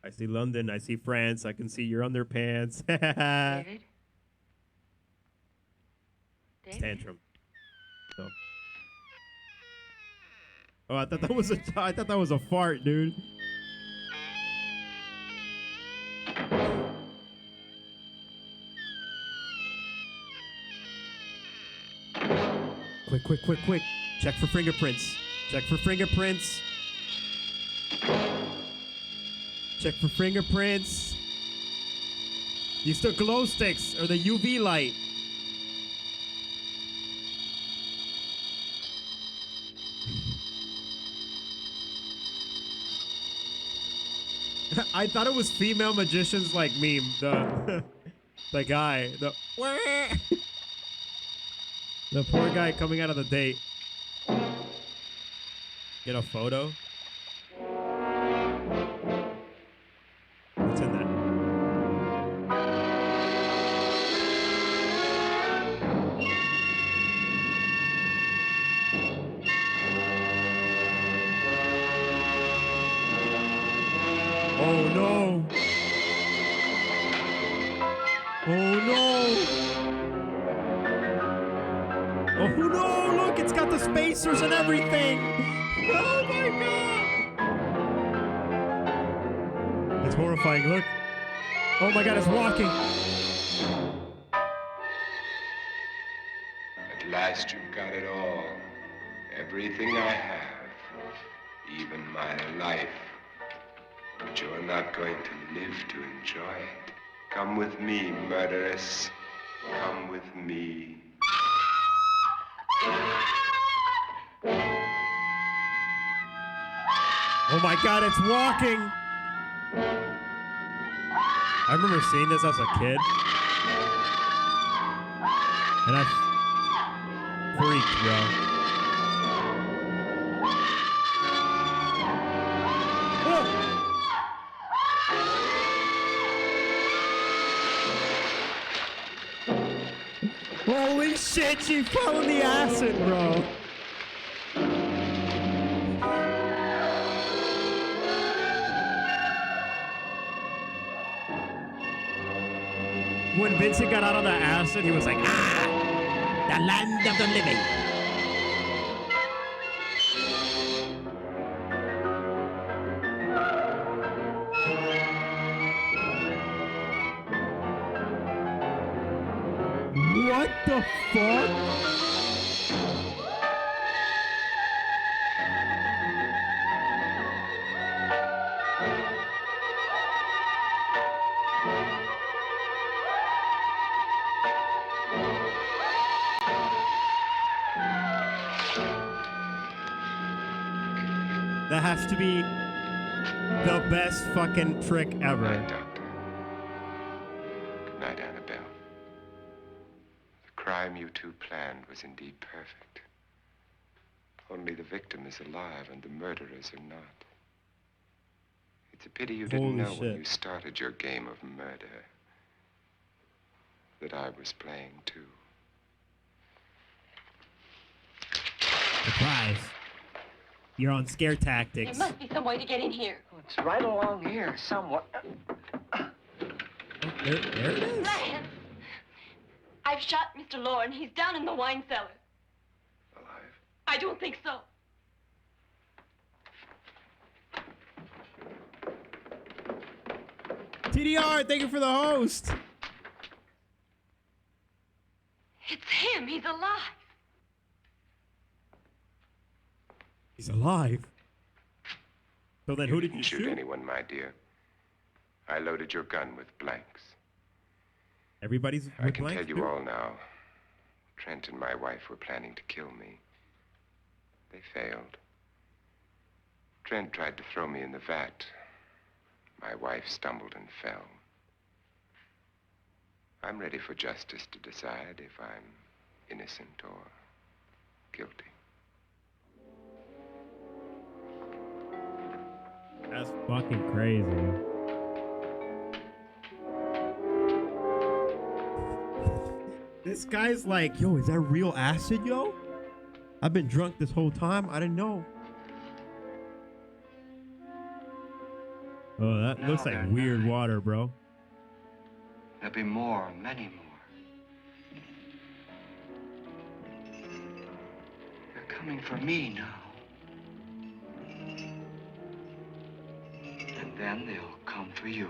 I see London, I see France, I can see your underpants. David? It's Tantrum. So. Oh, I thought that was a fart, dude. Quick. Check for fingerprints. Check for fingerprints. Check for fingerprints. Use the glow sticks or the UV light. I thought it was female magicians like meme. The guy. The poor guy coming out of the date. Get a photo. What's in there? Oh no! Oh no! Oh no! Look, it's got the spacers and everything! Oh my god! It's horrifying, look. Oh my god, it's walking! At last you've got it all. Everything I have. Even my life. But you're not going to live to enjoy it. Come with me, murderess. Come with me. Oh my god, it's walking! I remember seeing this as a kid. And I freaked, bro. Holy shit, she fell in the acid, bro. When Vincent got out of that acid, he was like, ah, the land of the living. What the fuck? That has to be the best fucking trick ever. Good night, Doctor. Good night, Annabelle. The crime you two planned was indeed perfect. Only the victim is alive and the murderers are not. It's a pity you didn't know when you started your game of murder that I was playing too. Surprise. You're on scare tactics. There must be some way to get in here. Oh, it's right along here, somewhat. There it is. Lance! I've shot Mr. Loren. He's down in the wine cellar. Alive? I don't think so. TDR, thank you for the host. It's him. He's alive. He's alive. So then who did you didn't shoot shoot? anyone, my dear. I loaded your gun with blanks. Everybody's with I can blanks, tell you too? all now. Trent and my wife were planning to kill me. They failed. Trent tried to throw me in the vat. My wife stumbled and fell. I'm ready for justice to decide if I'm innocent or guilty. That's fucking crazy. This guy's like, yo, is that real acid, yo? I've been drunk this whole time. I didn't know. Oh, that looks like weird water, bro. There'll be more, many more. They're coming for me now. And then they'll come for you.